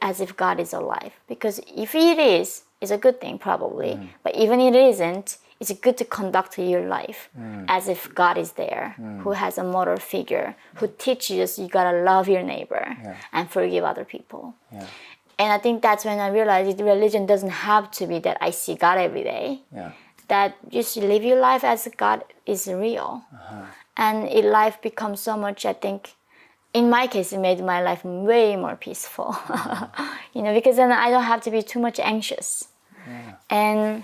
As if God is alive. Because if it is, it's a good thing probably. But even if it isn't, it's good to conduct your life as if God is there, who has a moral figure, who teaches you gotta love your neighbor and forgive other people. And I think that's when I realized religion doesn't have to be that I see God every day. That you should live your life as God is real. And life becomes so much, I think, in my case, it made my life way more peaceful, because then I don't have to be too much anxious. And,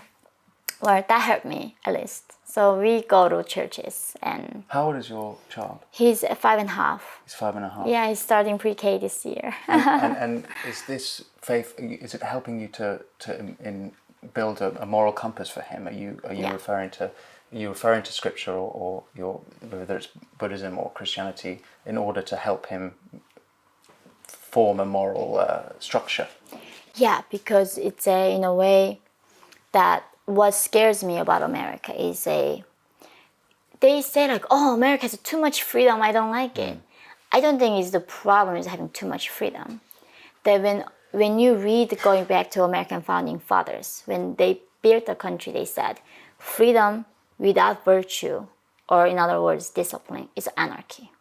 well, that helped me, at least. So we go to churches. And how old is your child? He's 5.5. He's 5.5? Yeah, he's starting pre-K this year. and is this faith, is it helping you to build a moral compass for him? Are you referring to scripture or whether it's Buddhism or Christianity in order to help him form a moral structure? Yeah, because it's in a way that what scares me about America is they say like, oh, America has too much freedom, I don't like it. I don't think it's the problem is having too much freedom. That when you read, going back to American founding fathers, when they built the country, they said freedom without virtue, or in other words, discipline, is anarchy.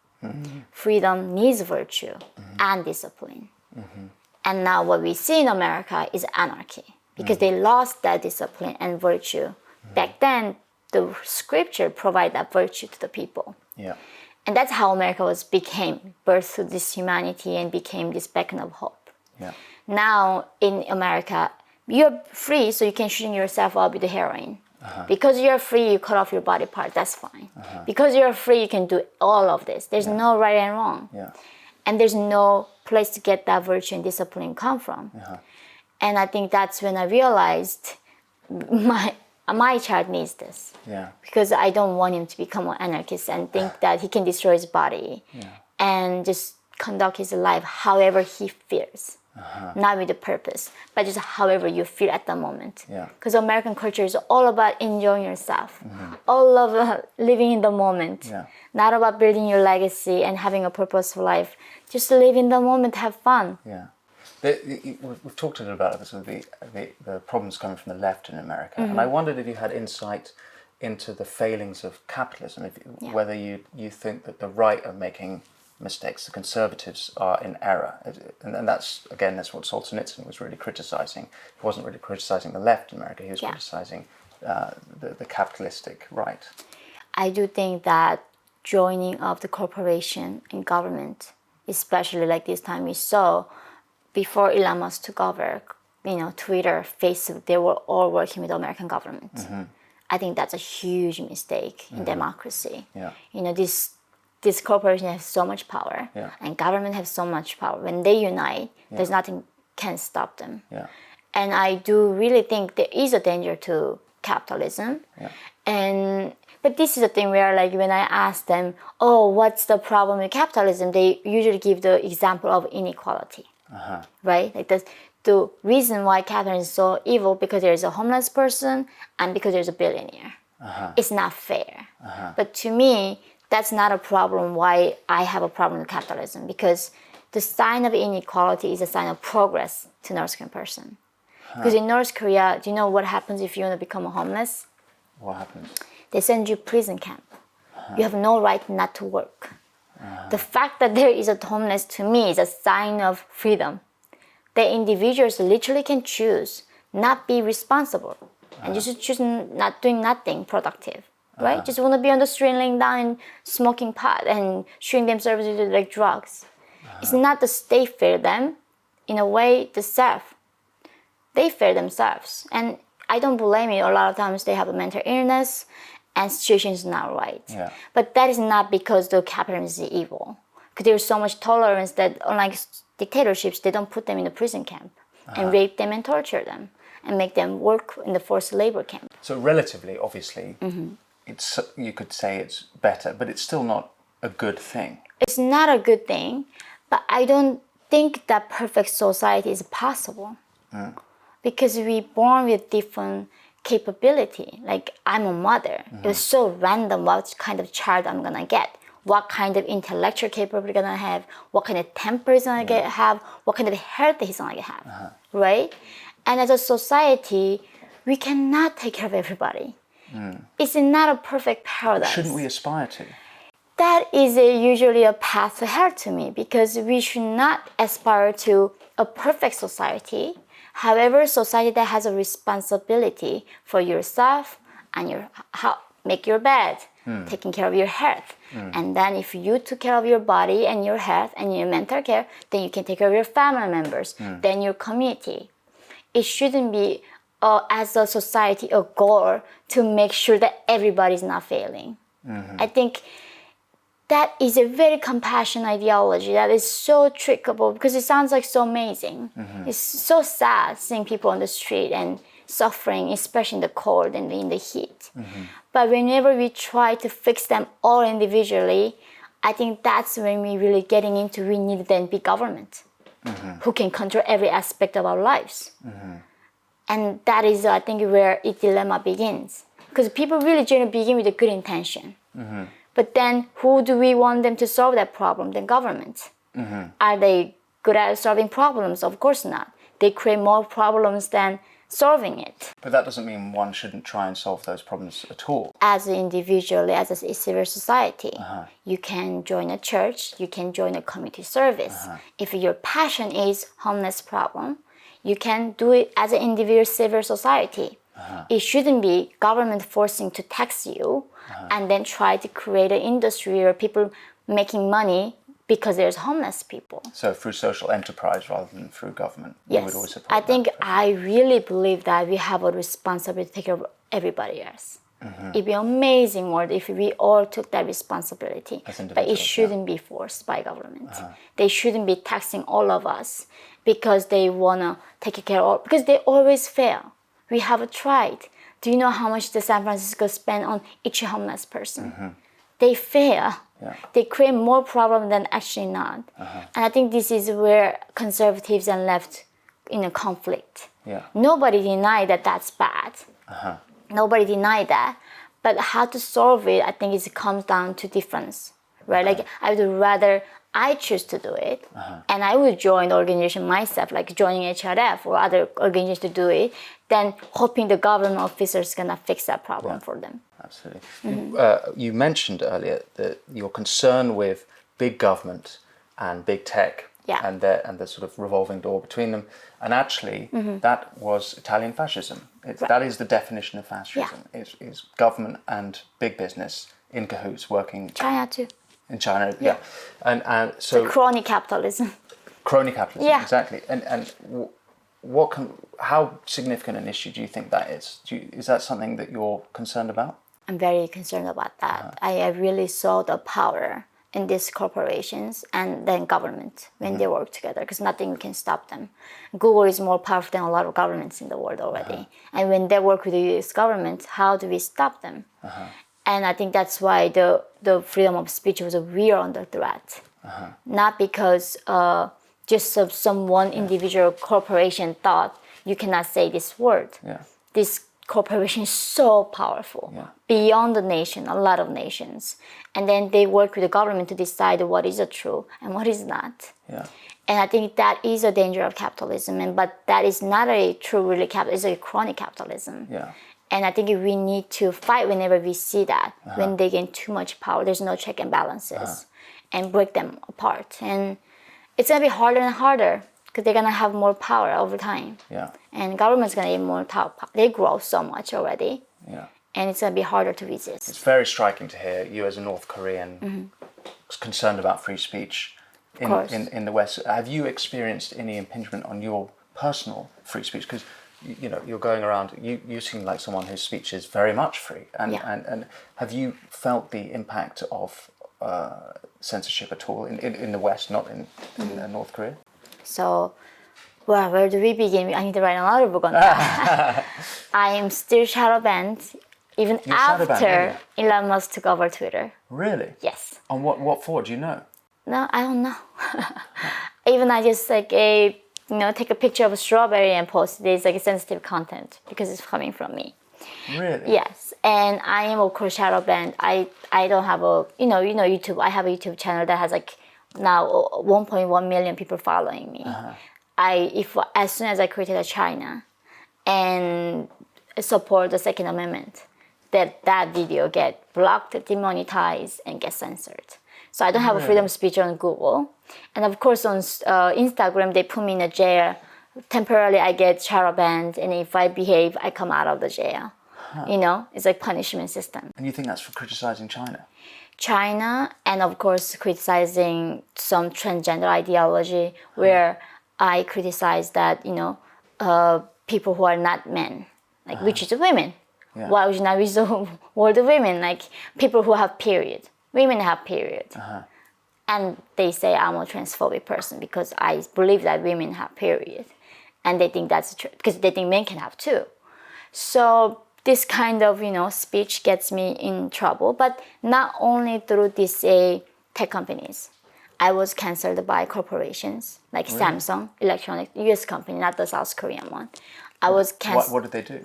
Freedom needs virtue and discipline. And now what we see in America is anarchy, because they lost that discipline and virtue. Back then, the scripture provided that virtue to the people. And that's how America became birthed to this humanity and became this beacon of hope. Now in America, you're free, so you can shoot yourself up with the heroin. Because you're free, you cut off your body part, that's fine. Because you're free, you can do all of this. There's no right and wrong. And there's no place to get that virtue and discipline come from. And I think that's when I realized my child needs this. Because I don't want him to become an anarchist and think that he can destroy his body and just conduct his life however he feels. Not with a purpose, but just however you feel at the moment. Because American culture is all about enjoying yourself, all of living in the moment, not about building your legacy and having a purposeful life. Just live in the moment, have fun. We've talked a little about this, the problems coming from the left in America, and I wondered if you had insight into the failings of capitalism, whether you think that the right are making mistakes, the conservatives are in error, and that's what Solzhenitsyn was really criticizing. He wasn't really criticizing the left in America; he was criticizing the capitalistic right. I do think that joining of the corporation and government, especially like this time we saw, before Elon Musk took over, Twitter, Facebook, they were all working with the American government. I think that's a huge mistake in democracy. This corporation has so much power, and government has so much power. When they unite, there's nothing can stop them. And I do really think there is a danger to capitalism. But this is the thing where, like, when I ask them, oh, what's the problem with capitalism? They usually give the example of inequality, right? Like the reason why capitalism is so evil because there's a homeless person and because there's a billionaire. It's not fair. But to me, that's not a problem why I have a problem with capitalism, because the sign of inequality is a sign of progress to North Korean person. Because in North Korea, do you know what happens if you want to become a homeless? What happens? They send you prison camp. You have no right not to work. The fact that there is a homeless, to me, is a sign of freedom. The individuals literally can choose not be responsible and just choose not doing nothing productive, right? Just want to be on the street laying down and smoking pot and shooting themselves with like drugs. It's not the state fail them. In a way, the self. They fail themselves. And I don't blame it. A lot of times they have a mental illness and situation is not right. But that is not because the capitalism is evil. Because there's so much tolerance that, unlike dictatorships, they don't put them in a prison camp and rape them and torture them and make them work in the forced labor camp. So relatively, obviously, you could say it's better, but it's still not a good thing. It's not a good thing, but I don't think that perfect society is possible. Because we're born with different capability. Like, I'm a mother. It was so random what kind of child I'm gonna get, what kind of intellectual capability I'm gonna have, what kind of temper he's gonna have, what kind of health he's gonna have, right? And as a society, we cannot take care of everybody. It's not a perfect paradise. Shouldn't we aspire to? That is usually a path to hell to me, because we should not aspire to a perfect society. However, society that has a responsibility for yourself and make your bed, taking care of your health. And then if you took care of your body and your health and your mental care, then you can take care of your family members, then your community. It shouldn't be, as a society, a goal to make sure that everybody's not failing. I think that is a very compassionate ideology that is so trickable, because it sounds like so amazing. It's so sad seeing people on the street and suffering, especially in the cold and in the heat. But whenever we try to fix them all individually, I think that's when we really getting into, we need then big government who can control every aspect of our lives. And that is, I think, where the dilemma begins. Because people really generally begin with a good intention. But then who do we want them to solve that problem? The government. Are they good at solving problems? Of course not. They create more problems than solving it. But that doesn't mean one shouldn't try and solve those problems at all. As an individual, as a civil society, you can join a church, you can join a community service. If your passion is homeless problem, you can do it as an individual civil society. It shouldn't be government forcing to tax you and then try to create an industry where people making money because there's homeless people. So through social enterprise rather than through government. Yes, I think I really believe that we have a responsibility to take care of everybody else. It'd be an amazing world if we all took that responsibility. But it shouldn't be forced by government. They shouldn't be taxing all of us because they wanna take care of all, because they always fail. We have tried. Do you know how much the San Francisco spend on each homeless person? They fail. They create more problem than actually not. And I think this is where conservatives and left in a conflict. Nobody deny that that's bad. Nobody deny that. But how to solve it, I think it comes down to difference, right? Like, I would rather I choose to do it, and I would join the organization myself, like joining HRF or other organizations to do it, then hoping the government officers gonna fix that problem for them. Absolutely. You mentioned earlier that your concern with big government and big tech and the sort of revolving door between them, and actually that was Italian fascism. That is the definition of fascism. Is government and big business in cahoots working. China too. In China, and so the crony capitalism. Crony capitalism, exactly. And how significant an issue do you think that is? Is that something that you're concerned about? I'm very concerned about that. I really saw the power in these corporations and then government when they work together, because nothing can stop them. Google is more powerful than a lot of governments in the world already. And when they work with the US government, how do we stop them? And I think that's why the freedom of speech was real under threat. Not because just some one individual corporation thought you cannot say this word. This corporation is so powerful, beyond the nation, a lot of nations. And then they work with the government to decide what is true and what is not. And I think that is a danger of capitalism. But that is not a true really capitalism, it's a crony capitalism. And I think we need to fight whenever we see that, when they gain too much power, there's no check and balances, and break them apart. And it's going to be harder and harder, because they're going to have more power over time. And government's going to get more power. They grow so much already. And it's going to be harder to resist. It's very striking to hear you as a North Korean concerned about free speech in the West. Have you experienced any impingement on your personal free speech? Because you're going around, you seem like someone whose speech is very much free. And have you felt the impact of censorship at all in the West, not in North Korea? So, well, where do we begin? I need to write another book on that. I am still shadow banned, even after Elon Musk took over Twitter. Really? Yes. On what for? Do you know? No, I don't know. Even I just take a picture of a strawberry and post it. It's like a sensitive content because it's coming from me. Really? Yes, and I am of course shadow banned. I don't have a YouTube. I have a YouTube channel that has like now 1.1 million people following me. As soon as I created China and support the Second Amendment, that video get blocked, demonetized, and get censored. So I don't have a freedom of speech on Google. And of course on Instagram, they put me in a jail. Temporarily, I get shadow banned, and if I behave, I come out of the jail. It's like punishment system. And you think that's for criticizing China? China, and of course criticizing some transgender ideology, where I criticize that, people who are not men, like which is women. Why would you not use the word women? Like people who have period. Women have period. And they say I'm a transphobic person because I believe that women have period. And they think that's true, because they think men can have too. So this kind of, speech gets me in trouble, but not only through these tech companies. I was canceled by corporations like Samsung, electronic, US company, not the South Korean one. I was canceled. What did they do?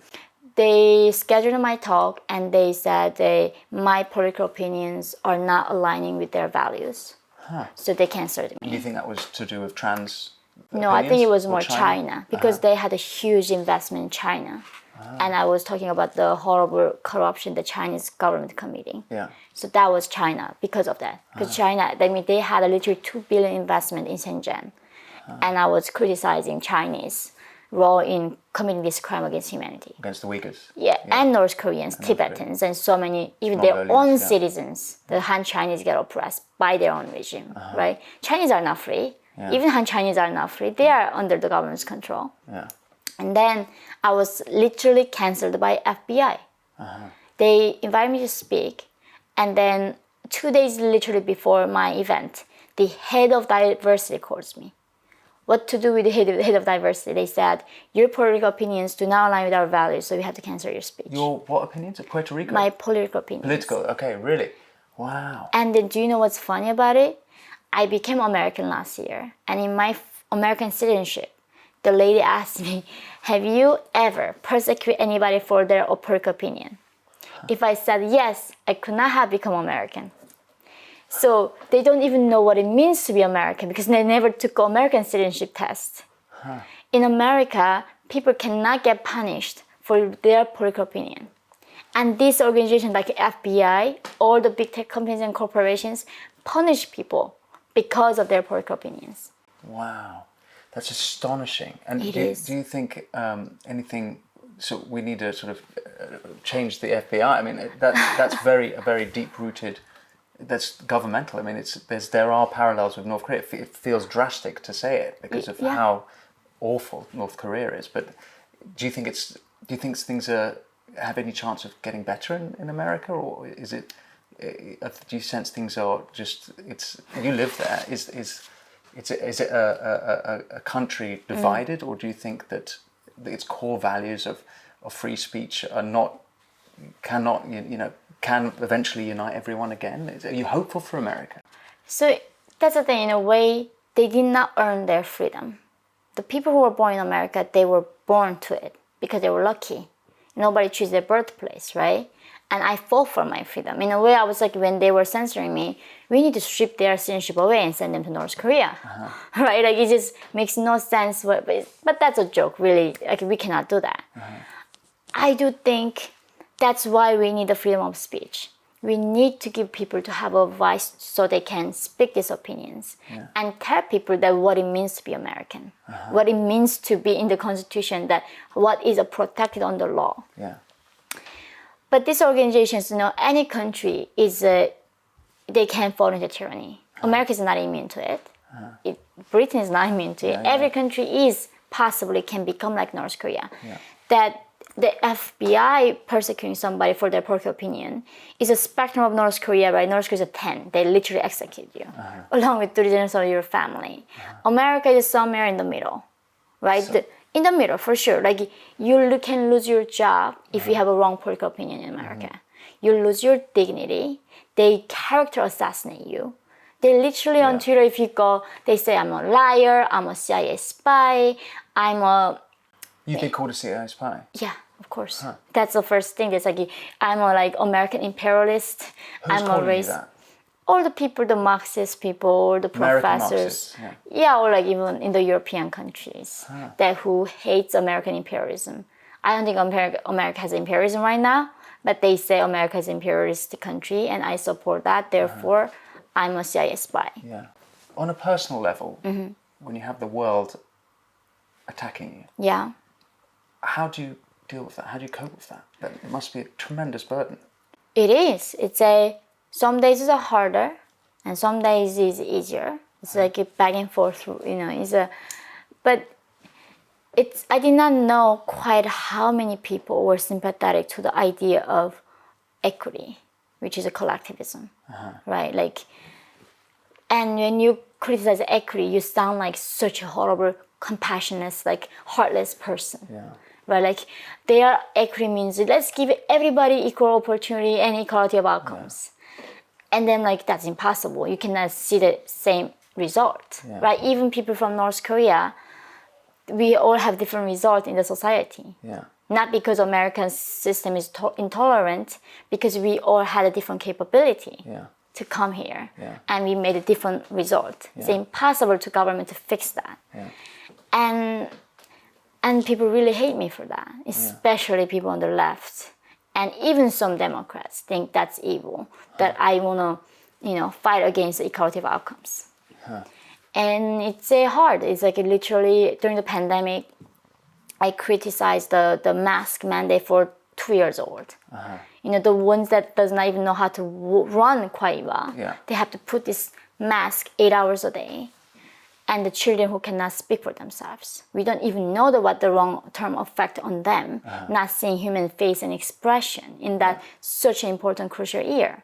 They scheduled my talk and they said my political opinions are not aligning with their values. So they canceled me. Do you think that was to do with trans No, I think it was more China, because they had a huge investment in China. And I was talking about the horrible corruption the Chinese government committing. So that was China because of that. Because China, they had a literally 2 billion investment in Shenzhen. And I was criticizing Chinese role in committing this crime against humanity. Against the Uyghurs? And North Koreans, Tibetans, and so many, even their own citizens. The Han Chinese get oppressed by their own regime, right? Chinese are not free. Even Han Chinese are not free. They are under the government's control. And then I was literally canceled by FBI. They invited me to speak, and then 2 days literally before my event, the head of diversity calls me. What to do with the head of diversity? They said, your political opinions do not align with our values, so we have to cancel your speech. Your what opinions? Puerto Rico? My political opinions. Political, okay, really? Wow. And then do you know what's funny about it? I became American last year, and in my American citizenship, the lady asked me, have you ever persecuted anybody for their political opinion? If I said yes, I could not have become American. So they don't even know what it means to be American because they never took an American citizenship test. In America, people cannot get punished for their political opinion. And these organizations like FBI, all the big tech companies and corporations punish people because of their political opinions. Wow, that's astonishing. And do you think anything? So we need to sort of change the FBI. I mean, that's a very deep-rooted. That's governmental. I mean, there are parallels with North Korea. It feels drastic to say it because of how awful North Korea is. But do you think things have any chance of getting better in America, or is it? Do you sense things are just? You live there. Is it a country divided, or do you think that its core values of free speech can eventually unite everyone again? Are you hopeful for America? So that's the thing. In a way, they did not earn their freedom. The people who were born in America, they were born to it because they were lucky. Nobody chooses their birthplace, right? And I fought for my freedom. In a way, I was like, when they were censoring me, we need to strip their citizenship away and send them to North Korea, right? Like, it just makes no sense. But that's a joke, really. Like, we cannot do that. I do think that's why we need the freedom of speech. We need to give people to have a voice so they can speak these opinions and tell people that what it means to be American, what it means to be in the Constitution, that what is protected under law. Yeah. But these organizations, any country they can fall into tyranny. America is not immune to it. Britain is not immune to it. Every country possibly can become like North Korea. That the FBI persecuting somebody for their political opinion is a spectrum of North Korea, right? North Korea is a 10. They literally execute you, along with 3 generations of your family. America is somewhere in the middle, right? In the middle, for sure. Like, you can lose your job if you have a wrong political opinion in America. You lose your dignity. They character assassinate you. They literally on Twitter, if you go, they say, I'm a liar, I'm a CIA spy, I'm a... You've been called a CIA spy? Yeah, of course. That's the first thing. It's like, I'm a American imperialist. Who's I'm calling a race. you that? All the people, the Marxist people, the professors. Or like even in the European countries that who hates American imperialism. I don't think America has imperialism right now, but they say America is an imperialist country and I support that. Therefore, I'm a CIA spy. Yeah. On a personal level, when you have the world attacking you, how do you deal with that? How do you cope with that? It must be a tremendous burden. It is. Some days it's harder, and some days it's easier. It's like a back and forth, But I did not know quite how many people were sympathetic to the idea of equity, which is a collectivism, right? Like, and when you criticize equity, you sound like such a horrible, compassionate, like heartless person. Right? Like, their equity means let's give everybody equal opportunity and equality of outcomes. And then, like, that's impossible. You cannot see the same result, right? Even people from North Korea, we all have different results in the society. Not because American system is intolerant, because we all had a different capability to come here, and we made a different result. It's impossible to government to fix that. And people really hate me for that, especially people on the left. And even some Democrats think that's evil, that I want to, fight against the equality of outcomes. And it's hard. It's like literally during the pandemic, I criticized the mask mandate for 2 years old. The ones that does not even know how to run quite well. They have to put this mask 8 hours a day. And the children who cannot speak for themselves. We don't even know what the long-term effect on them, not seeing human face and expression in that such an important, crucial year.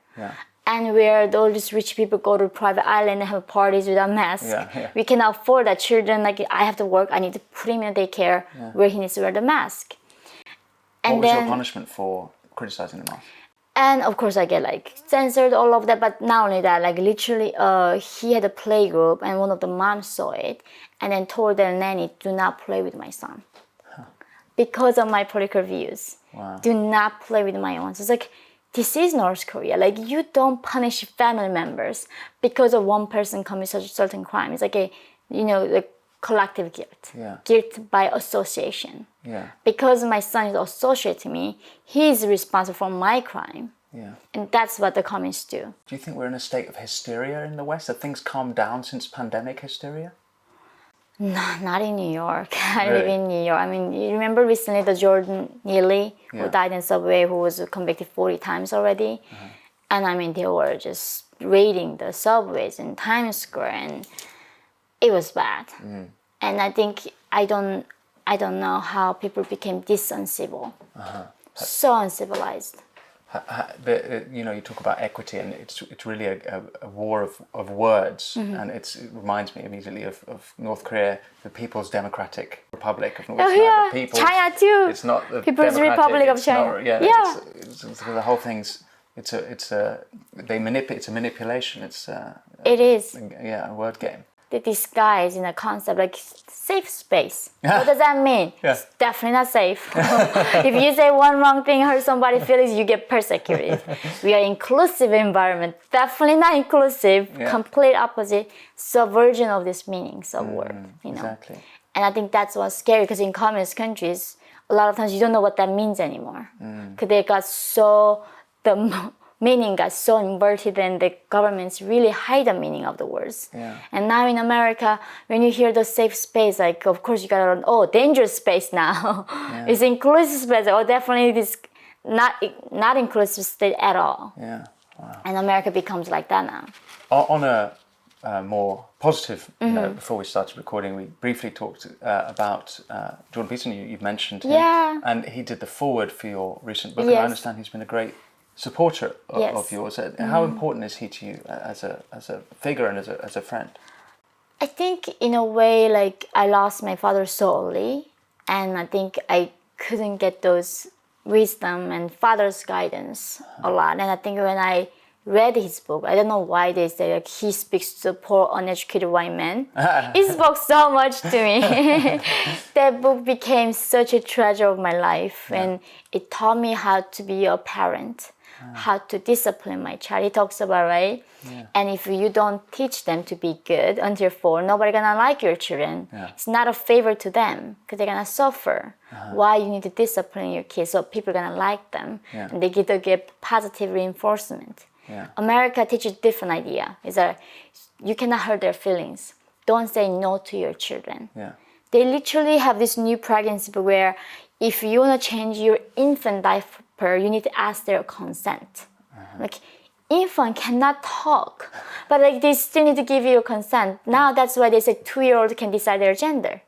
And where all these rich people go to a private island and have parties without masks. We cannot afford that children, like, I have to work, I need to put him in a daycare where he needs to wear the mask. And what was your punishment for criticizing the mask? And of course I get censored, all of that, but not only that, literally he had a play group and one of the moms saw it and then told their nanny, do not play with my son. Because of my political views. Do not play with my own. So it's like, this is North Korea. Like, you don't punish family members because of one person commits such a certain crime. It's like a, the collective guilt. Yeah. Guilt by association. Yeah. Because my son is associated to me, he's responsible for my crime. Yeah. And that's what the communists do. Do you think we're in a state of hysteria in the West? Have things calmed down since pandemic hysteria? No, not in New York. I Really? live in New York. I mean, you remember recently the Jordan Peterson Yeah. who died in subway, who was convicted 40 times already. And I mean, they were just raiding the subways in Times Square, and it was bad. And I think I don't know how people became this uncivil, so uncivilized. You talk about equity, and it's really a war of words, and it reminds me immediately of North Korea, the People's Democratic Republic of North Korea. Oh yeah, China too. It's not the People's Republic of China. It's the whole thing's. It's a manipulation. It is. A word game. The disguise in a concept like safe space. What does that mean? Yeah. It's definitely not safe. If you say one wrong thing, hurt somebody's feelings, you get persecuted. We are inclusive environment. Definitely not inclusive. Yeah. Complete opposite. Subversion of this meanings of word. Exactly. And I think that's what's scary, because in communist countries, a lot of times you don't know what that means anymore. Because they got the meaning got so inverted, and the governments really hide the meaning of the words. Yeah. And now in America, when you hear the safe space, like, of course you gotta learn, dangerous space now. Yeah. It's inclusive space. Definitely this not inclusive state at all. Yeah. Wow. And America becomes like that now. On a more positive note, before we started recording, we briefly talked about Jordan Peterson. You've mentioned him. Yeah. And he did the foreword for your recent book. Yes. And I understand he's been a great supporter Yes. of yours. How important is he to you as a figure and as a friend? I think in a way, like, I lost my father so early, and I think I couldn't get those wisdom and father's guidance a lot. And I think when I read his book, I don't know why they say like he speaks to poor uneducated white men. It spoke so much to me. That book became such a treasure of my life, and it taught me how to be a parent, how to discipline my child. He talks about, right? Yeah. And if you don't teach them to be good until 4, nobody gonna like your children. Yeah. It's not a favor to them, because they're gonna suffer. Why you need to discipline your kids so people are gonna like them, and they get to get positive reinforcement. Yeah. America teaches different idea. Is that you cannot hurt their feelings. Don't say no to your children. Yeah. They literally have this new pregnancy where if you want to change your infant diaper, you need to ask their consent. Like, infant cannot talk, but like they still need to give you consent. Now that's why they say 2-year-old can decide their gender,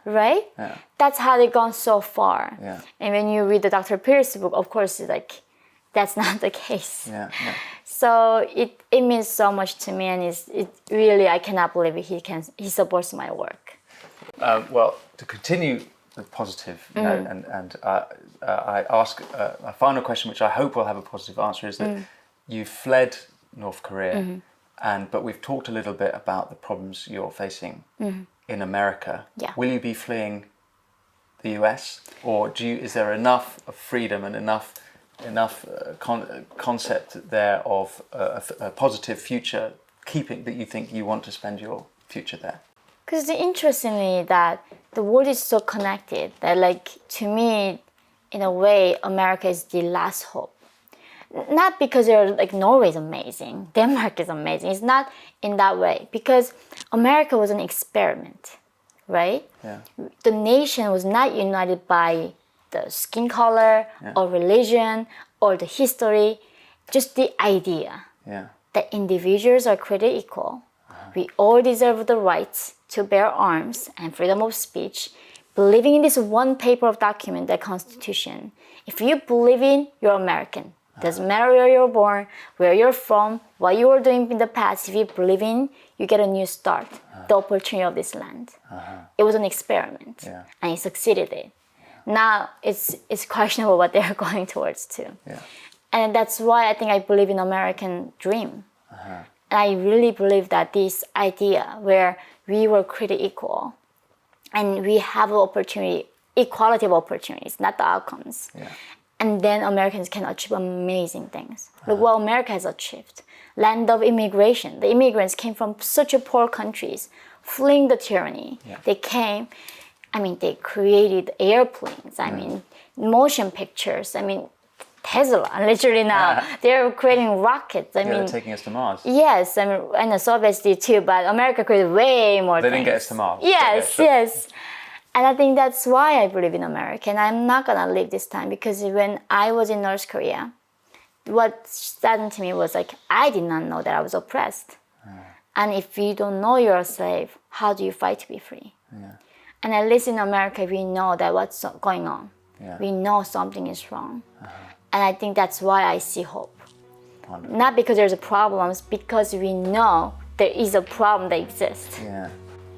right? Yeah. That's how they've gone so far. Yeah. And when you read the Dr. Peterson book, of course, like, that's not the case. Yeah, yeah. So it means so much to me, and it really, I cannot believe he supports my work. Well, to continue the positive note, and I ask a final question, which I hope will have a positive answer, is that you fled North Korea, but we've talked a little bit about the problems you're facing in America. Yeah. Will you be fleeing the US, or is there enough of freedom and enough concept there of a positive future that you think you want to spend your future there? Because interestingly, that the world is so connected that, like, to me, in a way, America is the last hope. Not because Norway is amazing, Denmark is amazing. It's not in that way, because America was an experiment, right? Yeah. The nation was not united by the skin color or religion or the history, just the idea that individuals are created equal. We all deserve the rights to bear arms and freedom of speech, believing in this one paper of document, the Constitution. If you believe in, you're American. Doesn't matter where you're born, where you're from, what you were doing in the past. If you believe in, you get a new start, the opportunity of this land. It was an experiment, and it succeeded. Now it's questionable what they're going towards too. Yeah. And that's why I think I believe in American dream. And I really believe that this idea where we were created equal and we have an opportunity, equality of opportunities, not the outcomes. Yeah. And then Americans can achieve amazing things. Look what America has achieved. Land of immigration. The immigrants came from such a poor countries, fleeing the tyranny. Yeah. They came, they created airplanes, motion pictures, Tesla, literally now. They're creating rockets. They're taking us to Mars. Yes, and the Soviets did too, but America created way more They things. didn't get us to Mars. Yes, Yeah, sure. yes. And I think that's why I believe in America. And I'm not going to leave this time, because when I was in North Korea, what saddened to me was I did not know that I was oppressed. And if you don't know you're a slave, how do you fight to be free? Yeah. And at least in America, we know that what's going on. Yeah. We know something is wrong. And I think that's why I see hope. Wonderful. Not because there's a problem, because we know there is a problem that exists. Yeah.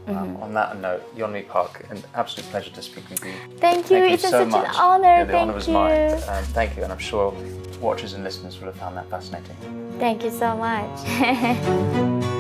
On that note, Yeonmi Park, an absolute pleasure to speak with you. Thank you. It's so such much. an honor. Yeah, the honor was mine. you. Thank you, and I'm sure watchers and listeners will have found that fascinating. Thank you so much.